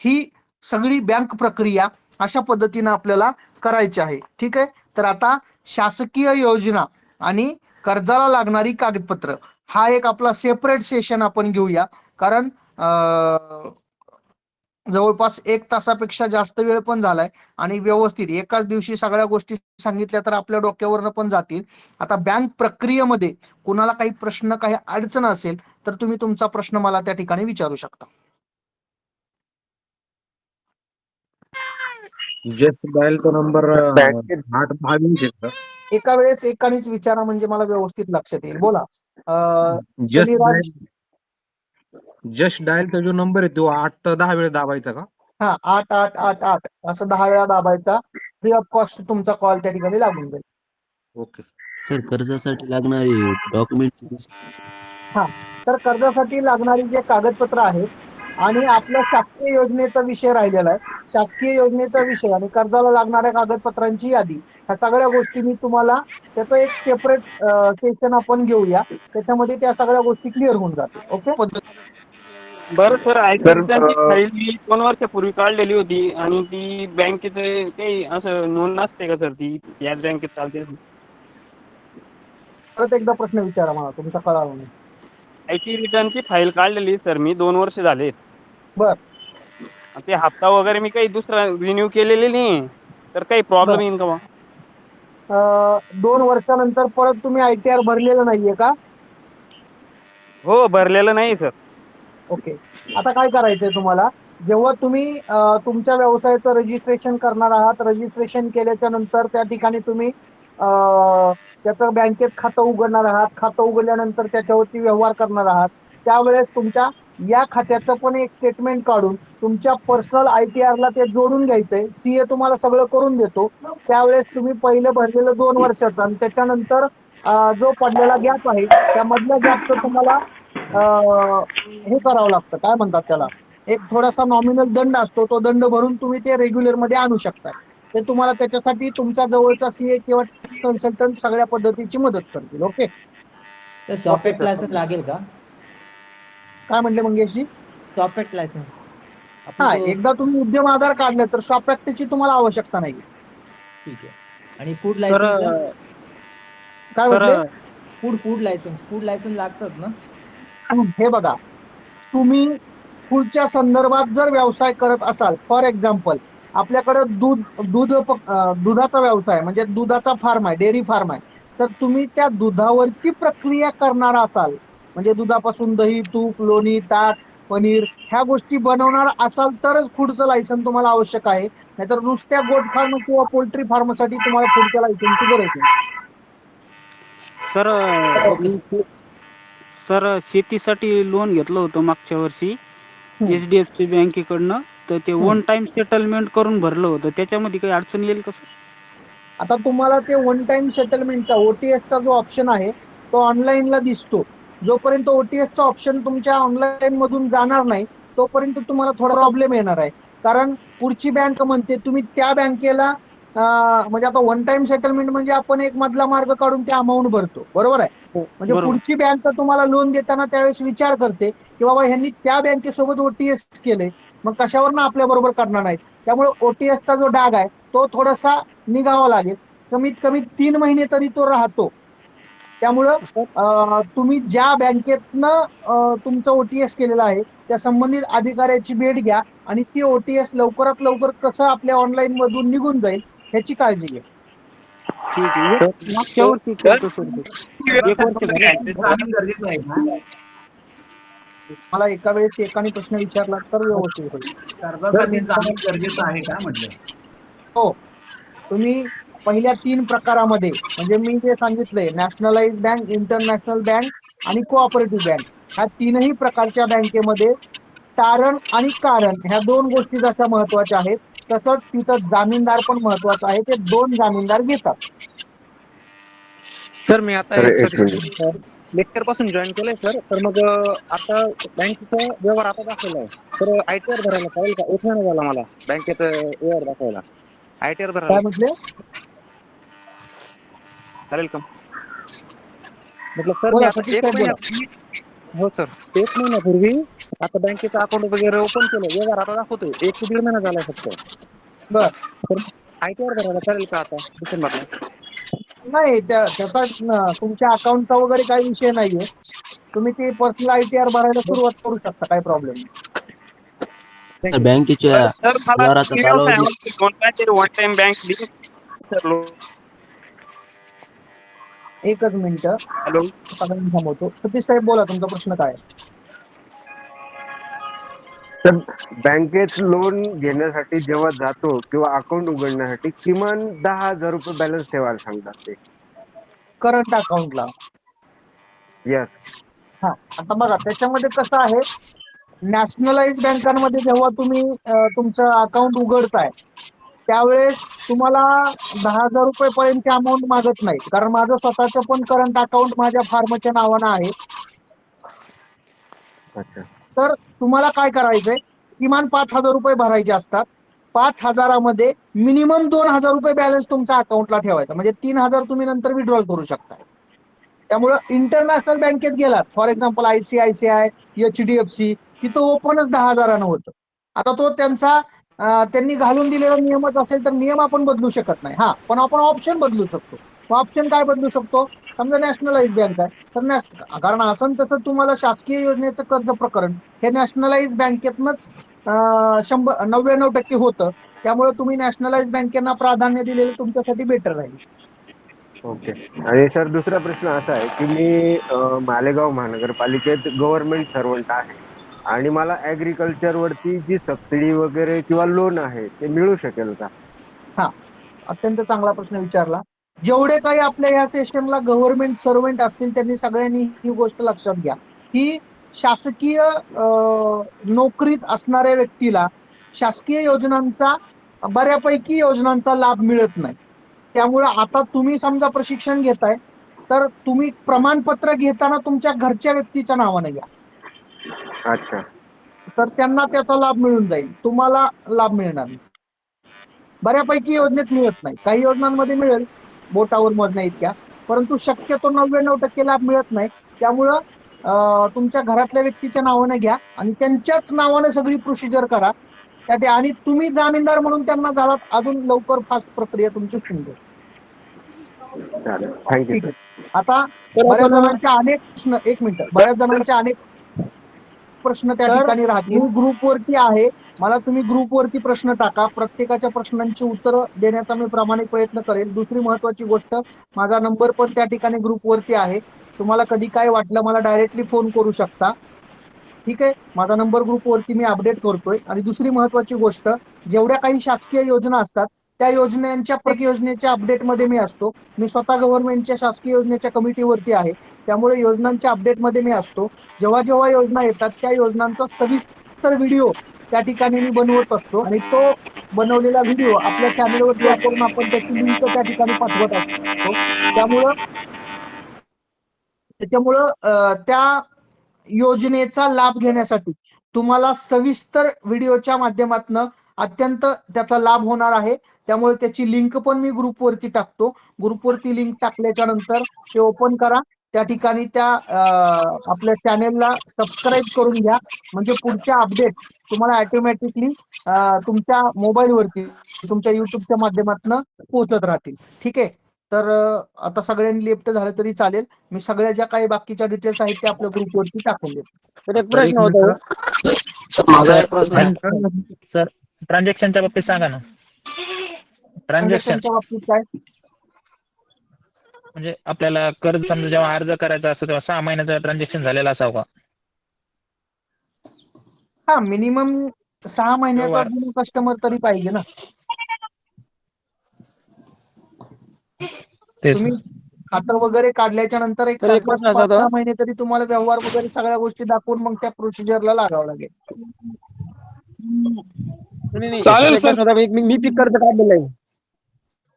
ही सगळी बँक प्रक्रिया अशा पद्धतीनं आपल्याला करायची आहे. ठीक आहे. तर आता शासकीय योजना आणि कर्जाला लागणारी कागदपत्र हा एक आपला सेपरेट सेशन आपण घेऊया. कारण जवळपास 1 तासापेक्षा जास्त वेळ पण झालाय आणि व्यवस्थित एकाच दिवशी सगळ्या गोष्टी सांगितल्या तर आपल्या डोक्यावरनं पण जातील. आता बँक प्रक्रियेमध्ये कुणाला काही प्रश्न, काही अडचण असेल तर तुम्ही तुमचा प्रश्न मला त्या ठिकाणी विचारू शकता. जस्ट डायल तो नंबर 822 एका वेळेस एकानेच विचारा म्हणजे मला व्यवस्थित लक्षात येईल. बोला. जस्ट शनिराज. जस्ट डायलचा जो नंबर आहे तो 8 ते 10 वेळा दाबायचा का? हा, 8 असं 10 वेळा दाबायचा. फ्री ऑफ कॉस्ट तुमचा कॉल त्या ठिकाणी लागून जाईल. ओके. सर कर्जासाठी लागणारी डॉक्युमेंट. हा, तर कर्जासाठी लागणारी जे कागदपत्र आहेत आणि आपल्या शासकीय योजनेचा विषय राहिलेला आहे. शासकीय योजनेचा विषय आणि कर्जाला लागणाऱ्या कागदपत्रांची यादी, ह्या सगळ्या गोष्टी मी तुम्हाला त्याचं एक सेपरेट सेशन आपण घेऊया. त्याच्यामध्ये त्या सगळ्या गोष्टी क्लिअर होऊन जातील. ओके. बरं सर, ऐकून त्यांची फाईल मी 2 वर्षापूर्वी काढलेली होती आणि ती बँकेचं काही असं नोंद नसते का सर, ती याच बँकेत चालते? परत एकदा प्रश्न विचारा मला, तुमचा कळाला नाही. आयटी रिटर्नची फाईल काढलेली सर मी 2 वर्ष झाले. बर ते हप्ता वगैरे मी काही दुसरा रिन्यू केलेली नाही, तर काही प्रॉब्लेम येईल का बा? 2 वर्षानंतर परत तुम्ही ITR भरलेलं नाहीये का? हो, भरलेलं नाही सर. ओके. आता काय करायचंय तुम्हाला, जेव्हा तुम्ही तुमच्या व्यवसायाचं रजिस्ट्रेशन करणार आहात, रजिस्ट्रेशन केल्याच्या नंतर त्या ठिकाणी तुम्ही त्याचं बँकेत खातं उघडणार आहात, खातं उघडल्यानंतर त्याच्यावरती व्यवहार करणार आहात, त्यावेळेस तुमच्या या खात्याचं पण एक स्टेटमेंट काढून तुमच्या पर्सनल ITR ला ते जोडून घ्यायचंय. CA तुम्हाला सगळं करून देतो. त्यावेळेस तुम्ही पहिलं भरलेलं 2 वर्षाचं आणि त्याच्यानंतर जो पडलेला गॅप आहे त्या मधल्या गॅपचं तुम्हाला हे करावं लागतं, काय म्हणतात त्याला, एक थोडासा नॉमिनल दंड असतो, तो दंड भरून तुम्ही ते रेग्युलर मध्ये आणू शकता. ते तुम्हाला त्याच्यासाठी तुमच्या जवळचा CA किंवा टॅक्स कन्सल्टंट सगळ्या पद्धतीची मदत करतील. ओके. तर शॉपेक्ट लायसन्स लागेल का? काय म्हणले मंगेशजी? शॉपेक्ट लायसन्स हा, एकदा तुम्ही उद्यम आधार काढले तर शॉप ऍक्टची तुम्हाला आवश्यकता नाही. ठीक आहे. आणि फूड सर लायसन्स, काय सर म्हटले? फूड लायसन्स लागतात ना? हे बघा, तुम्ही फूडच्या संदर्भात जर व्यवसाय करत असाल, फॉर एक्झाम्पल आपल्याकडे दुधाचा व्यवसाय म्हणजे दुधाचा फार्म आहे, डेअरी फार्म आहे, तर तुम्ही त्या दुधावरती प्रक्रिया करणार असाल, म्हणजे दुधापासून दही, तूप, लोणी, ताक, पनीर ह्या गोष्टी बनवणार असाल तरच फूडचं लायसन तुम्हाला आवश्यक आहे. नाहीतर नुसत्या गोट फार्म किंवा पोल्ट्री फार्मसाठी तुम्हाला फूडच्या लायसनची गरज नाही. सर ओके सर शेतीसाठी लोन घेतलं होतं मागच्या वर्षी हम्म. HDFC बँकेकडनं, तर ते वन टाइम सेटलमेंट करून भरलं होतं, त्याच्यामध्ये काही अडचण येईल का सर? आता तुम्हाला ते वन टाइम सेटलमेंटचा OTS जो ऑप्शन आहे तो ऑनलाईनला दिसतो. जोपर्यंत OTS चा ऑप्शन तुमच्या ऑनलाईन मधून जाणार नाही तोपर्यंत तुम्हाला थोडा प्रॉब्लेम येणार आहे. कारण पुढची बँक म्हणते तुम्ही त्या बँकेला म्हणजे आता वन टाइम सेटलमेंट म्हणजे आपण एक मधला मार्ग काढून ते अमाऊंट भरतो, बरोबर आहे. म्हणजे बरोबर. पुढची बँक तुम्हाला लोन देताना त्यावेळेस विचार करते की बाबा ह्यांनी त्या बँकेसोबत OTS केले, मग कशावर आपल्या बरोबर करणार नाहीत. त्यामुळे OTS चा जो डाग आहे तो थोडासा निघावा लागेल. कमीत कमी 3 महिने तरी तो राहतो. त्यामुळं तुम्ही ज्या बँकेतनं तुमचं OTS केलेलं आहे त्या संबंधित अधिकाऱ्याची भेट घ्या आणि ती OTS लवकरात लवकर कसं आपल्या ऑनलाईन मधून निघून जाईल ह्याची काळजी घ्या. ठीक आहे. मागच्या वर्षी केलं सर ते. 1 वर्ष झालं. मला एका वेळेस एकाने प्रश्न विचारला तर व्यवस्थित होईल. कर्जासाठी जाणं गरजेचं आहे का म्हटलं? हो, तुम्ही पहिल्या 3 प्रकारामध्ये म्हणजे मी जे सांगितलंय नॅशनलाइज बँक, इंटरनॅशनल बँक आणि कोऑपरेटिव्ह बँक, ह्या 3ही प्रकारच्या बँकेमध्ये तारण आणि कारण ह्या 2 गोष्टी जशा महत्वाच्या आहेत तसंच तिथं जामीनदार पण महत्वाचा आहे. ते 2 जामीनदार घेतात. सर मी आता एक मिनिट. लेक्चर पासून जॉईन केलंय सर. तर मग आता बँकेचा व्यवहार आता दाखवला आहे, तर ITR भरायला चालेल का? 1 महिना झाला मला बँकेत व्यवहार दाखवायला. ITR काय भरायला म्हटले? चालेल का? म्हटलं सर मी बोला आता सतीश 1 साहेब बोला. महिन्यापूर्वी, हो सर, 1 महिन्यापूर्वी आता बँकेचं अकाउंट वगैरे ओपन केलं, व्यवहार आता दाखवतोय. 1 ते 1.5 महिना झालाय फक्त. बर, तर ITR भरायला चालेल का आता डिसेंबरला? नाही त्याचा तुमच्या अकाउंटचा वगैरे काही विषय नाहीये. तुम्ही ते पर्सनल ITR भरायला सुरुवात करू शकता, काही प्रॉब्लेम नाही. बँकेच्या सर मला व्यवहाराचा कालावधी कोणतातरी वन टाइम बँक सर. एकच मिनिट हॅलो. थांबवतो. सतीश साहेब बोला, तुमचा प्रश्न काय आहे? तर बँकेत लोन घेण्यासाठी जेव्हा जातो किंवा अकाउंट उघडण्यासाठी किमान 10,000 रुपये बॅलन्स ठेवायला सांगतात ते. करंट अकाउंटला. यस. हा, आता बघा त्याच्यामध्ये कसं आहे, नॅशनलाइज बँकांमध्ये जेव्हा तुम्ही तुमचं अकाउंट उघडताय त्यावेळेस तुम्हाला 10,000 रुपये पर्यंतची अमाऊंट मागत नाही. कारण माझं स्वतःचं पण करंट अकाउंट माझ्या फार्मच्या नावानं आहे. अच्छा. तर तुम्हाला काय करायचंय, किमान 5,000 रुपये भरायचे असतात. 5,000मध्ये मिनिमम 2,000 रुपये बॅलन्स तुमच्या अकाउंटला ठेवायचा, म्हणजे 3,000 तुम्ही नंतर विड्रॉल करू शकता. त्यामुळं इंटरनॅशनल बँकेत गेलात, फॉर एक्झाम्पल ICICI, HDFC, तिथं ओपनच 10,000 होतं. आता तो त्यांनी घालून दिलेला नियमच असेल तर नियम आपण बदलू शकत नाही. हा, पण आपण ऑप्शन बदलू शकतो. ऑप्शन काय बदलू शकतो? समजा नॅशनलाइज बँक आहे तर कारण असं तसं तुम्हाला शासकीय योजनेचं कर्ज प्रकरण हे नॅशनलाइज बँकेतनंच 99% होतं. त्यामुळे तुम्ही नॅशनलाइज बँकेना प्राधान्य दिलेलं तुमच्यासाठी बेटर राहील. ओके. आणि सर दुसरा प्रश्न असा आहे की मी मालेगाव महानगरपालिकेत गव्हर्नमेंट सर्वंट आहे आणि मला ऍग्रिकल्चर वरती जी सबसिडी वगैरे किंवा लोन आहे ते मिळू शकेल का? हा, अत्यंत चांगला प्रश्न विचारला. जेवढे काही आपल्या या सेशनला गव्हर्नमेंट सर्वंट असतील त्यांनी सगळ्यांनी ही गोष्ट लक्षात घ्या की शासकीय नोकरीत असणाऱ्या व्यक्तीला शासकीय योजनांचा बऱ्यापैकी योजनांचा लाभ मिळत नाही. त्यामुळे आता तुम्ही समजा प्रशिक्षण घेताय तर तुम्ही प्रमाणपत्र घेताना तुमच्या घरच्या व्यक्तीच्या नावाने घ्या, अच्छा. तर त्यांना त्याचा लाभ मिळून जाईल, तुम्हाला लाभ मिळणार नाही. बऱ्यापैकी योजनेत मिळत नाही, काही योजनांमध्ये मिळेल बोटावर मोजण्या इतक्या, परंतु शक्यतो 99% लाभ मिळत नाही. त्यामुळं तुमच्या घरातल्या व्यक्तीच्या नावाने घ्या आणि त्यांच्याच नावाने सगळी प्रोसिजर करा. आणि तुम्ही जामीनदार म्हणून त्यांना झालात, अजून लवकर फास्ट प्रक्रिया तुमची होऊन जाईल. चालेल, थँक्यू ठीक सर. आहे. आता बऱ्याच जणांच्या अनेक प्रश्न, एक मिनिट, बऱ्याच जणांच्या अनेक प्रश्न त्या ठिकाणी राहतील. ग्रुपवरती आहे, मला तुम्ही ग्रुपवरती प्रश्न टाका, प्रत्येकाच्या प्रश्नांची उत्तरं देण्याचा मी प्रामाणिक प्रयत्न करेल. दुसरी महत्वाची गोष्ट, माझा नंबर पण त्या ठिकाणी ग्रुपवरती आहे. तुम्हाला कधी काय वाटलं मला डायरेक्टली फोन करू शकता. ठीक आहे, माझा नंबर ग्रुपवरती मी अपडेट करतोय. आणि दुसरी महत्वाची गोष्ट, जेवढ्या काही शासकीय योजना असतात त्या योजनेच्या प्रत्येक योजनेच्या अपडेटमध्ये मी असतो. मी स्वतः गव्हर्नमेंटच्या शासकीय योजनेच्या कमिटीवरती आहे, त्यामुळे योजनांच्या अपडेटमध्ये मी असतो. जेव्हा जेव्हा योजना येतात त्या योजनांचा सविस्तर व्हिडिओ त्या ठिकाणी मी बनवत असतो आणि तो बनवलेला व्हिडिओ आपल्या चॅनलवर शेअर करून आपण त्याची लिंक त्या ठिकाणी पाठवत असतो. त्याच्यामुळं त्या योजनेचा लाभ घेण्यासाठी तुम्हाला सविस्तर व्हिडिओच्या माध्यमातून अत्यंत त्याचा लाभ होणार आहे. त्यामुळे त्याची लिंक पण मी ग्रुपवरती टाकतो. ग्रुपवरती लिंक टाकल्याच्या नंतर ते ओपन करा, त्या ठिकाणी त्या आपल्या चॅनेलला सबस्क्राईब करून घ्या, म्हणजे पुढच्या अपडेट तुम्हाला ऑटोमॅटिकली तुमच्या मोबाईलवरती तुमच्या युट्यूबच्या माध्यमातून पोहोचत राहतील. ठीक आहे, तर आता सगळ्यांनी लेफ्ट झालं तरी चालेल. मी सगळ्या ज्या काही बाकीच्या डिटेल्स आहेत त्या आपल्या ग्रुपवरती टाकून देतो. एक प्रश्न होता. माझा एक प्रश्न आहे सर, ट्रान्झॅक्शनच्या बाबतीत सांगा ना. ट्रान्झॅक्शनच्या बाबतीत काय? म्हणजे आपल्याला कर्ज समजा जेव्हा अर्ज करायचा असतो तेव्हा 6 महिन्याचं ट्रान्झॅक्शन झालेलं असावं का? हा, मिनिमम 6 महिन्याचा कस्टमर तरी पाहिजे ना. तुम्ही खातं वगैरे काढल्याच्या नंतर एक तर एक प्रश्न असा 5-6 होता. महिने तरी तुम्हाला व्यवहार वगैरे सगळ्या गोष्टी दाखवून मग त्या प्रोसिजरला लागावं लागेल. चालेल, एक प्रश्न होता. मी पीक कर्ज काढलेलं आहे.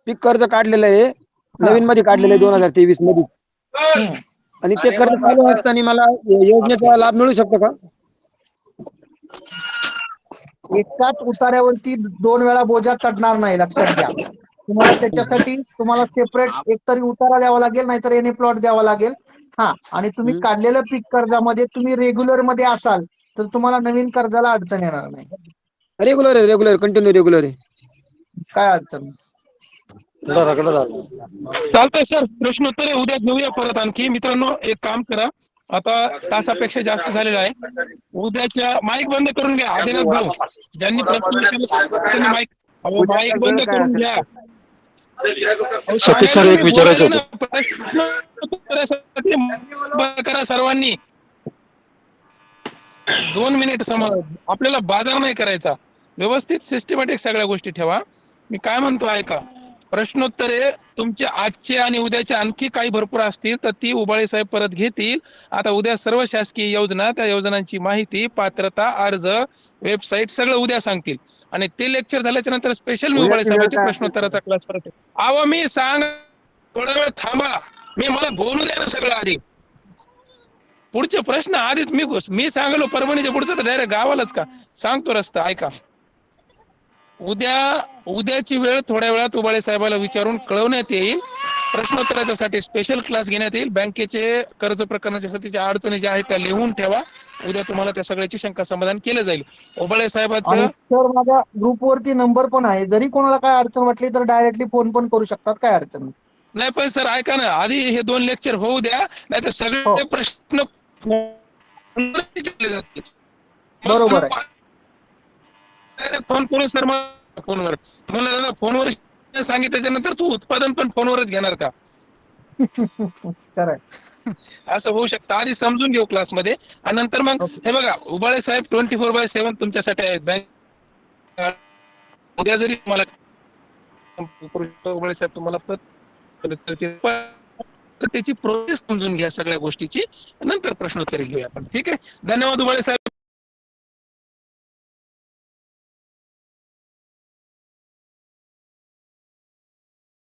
पीक कर्ज काढलेलं आहे, नवीन मध्ये काढलेलं आहे 2023 मध्ये. आणि ते कर्ज चालू असताना मला योजनेचा लाभ मिळू शकतो का? एकाच उतार्यावरती 2 वेळा बोजा चढणार नाही, लक्षात घ्या. तुम्हाला त्याच्यासाठी तुम्हाला सेपरेट एकतरी उतारा द्यावा लागेल, नाहीतर एने प्लॉट द्यावा लागेल. हा, आणि तुम्ही काढलेलं पीक कर्जामध्ये तुम्ही रेग्युलर मध्ये असाल तर तुम्हाला नवीन कर्जाला अडचण येणार नाही. रेग्युलर कंटिन्यू रेग्युलर आहे. काय अडचण नाही. चालतंय सर, प्रश्नोत्तर उद्या घेऊया परत आणखी. मित्रांनो, एक काम करा, आता तासापेक्षा जास्त झालेला आहे. उद्याच्या माईक बंद करून घ्या. आदिनाथ भाऊ, ज्यांनी प्रश्न विचारले त्यांनी माईक बंद करून घ्या. सतीश सर, एक विचारायचं होतं. करा सर्वांनी. 2 मिनिट समज, आपल्याला बाजार नाही करायचा. व्यवस्थित सिस्टमॅटिक सगळ्या गोष्टी ठेवा. मी काय म्हणतो ऐका, प्रश्नोत्तरे तुमचे आजचे आणि उद्याचे आणखी काही भरपूर असतील तर ती उबाळे साहेब परत घेतील. आता उद्या सर्व शासकीय योजना, त्या योजनांची माहिती, पात्रता, अर्ज, वेबसाईट सगळं उद्या सांगतील. आणि ते लेक्चर झाल्याच्या नंतर स्पेशल मी उबाळे साहेबांचे प्रश्नोत्तराचा क्लास परत. अहो मी सांग, थोडा वेळ थांबा, मला बोलू द्या ना सगळं आधी. पुढचे प्रश्न आधीच मी सांगलो परभणीच्या पुढचं तर डायरेक्ट गावालाच का सांगतो रस्ता ऐका. उद्याची वेळ थोड्या वेळात उबाळे साहेबाला विचारून कळवण्यात येईल. प्रश्नोत्तरासाठी स्पेशल क्लास घेण्यात येईल. बँकेचे कर्ज प्रकरणाच्या सतीच्या अडचणी ज्या आहेत त्या लिहून ठेवा. उद्या तुम्हाला त्या सगळ्याची शंका समाधान केलं जाईल. उबाळे साहेबांचं आणि सर माझ्या ग्रुपवरती नंबर पण आहे, जरी कोणाला काय अडचण वाटली तर डायरेक्टली फोन पण करू शकतात, काय अडचण नाही. नाही पण सर ऐका ना, आधी हे 2 लेक्चर होऊ द्या, नाही तर हो. सगळे प्रश्न फोनवर विचारले जातील. बरोबर आहे. फोन करून सर मला फोनवर मला फोनवर सांगितल्याच्या नंतर तू उत्पादन पण फोनवरच घेणार का? खरंय. असं होऊ शकतं. आधी समजून घेऊ क्लासमध्ये आणि नंतर मग हे बघा उबाळे साहेब 24/7 तुमच्यासाठी आहेत. बँक उद्या जरी तुम्हाला उबाळे साहेब तुम्हाला त्याची प्रोसेस समजून घ्या सगळ्या गोष्टीची, नंतर प्रश्नोत्तरे घेऊया आपण. ठीक आहे. धन्यवाद उबाळे साहेब.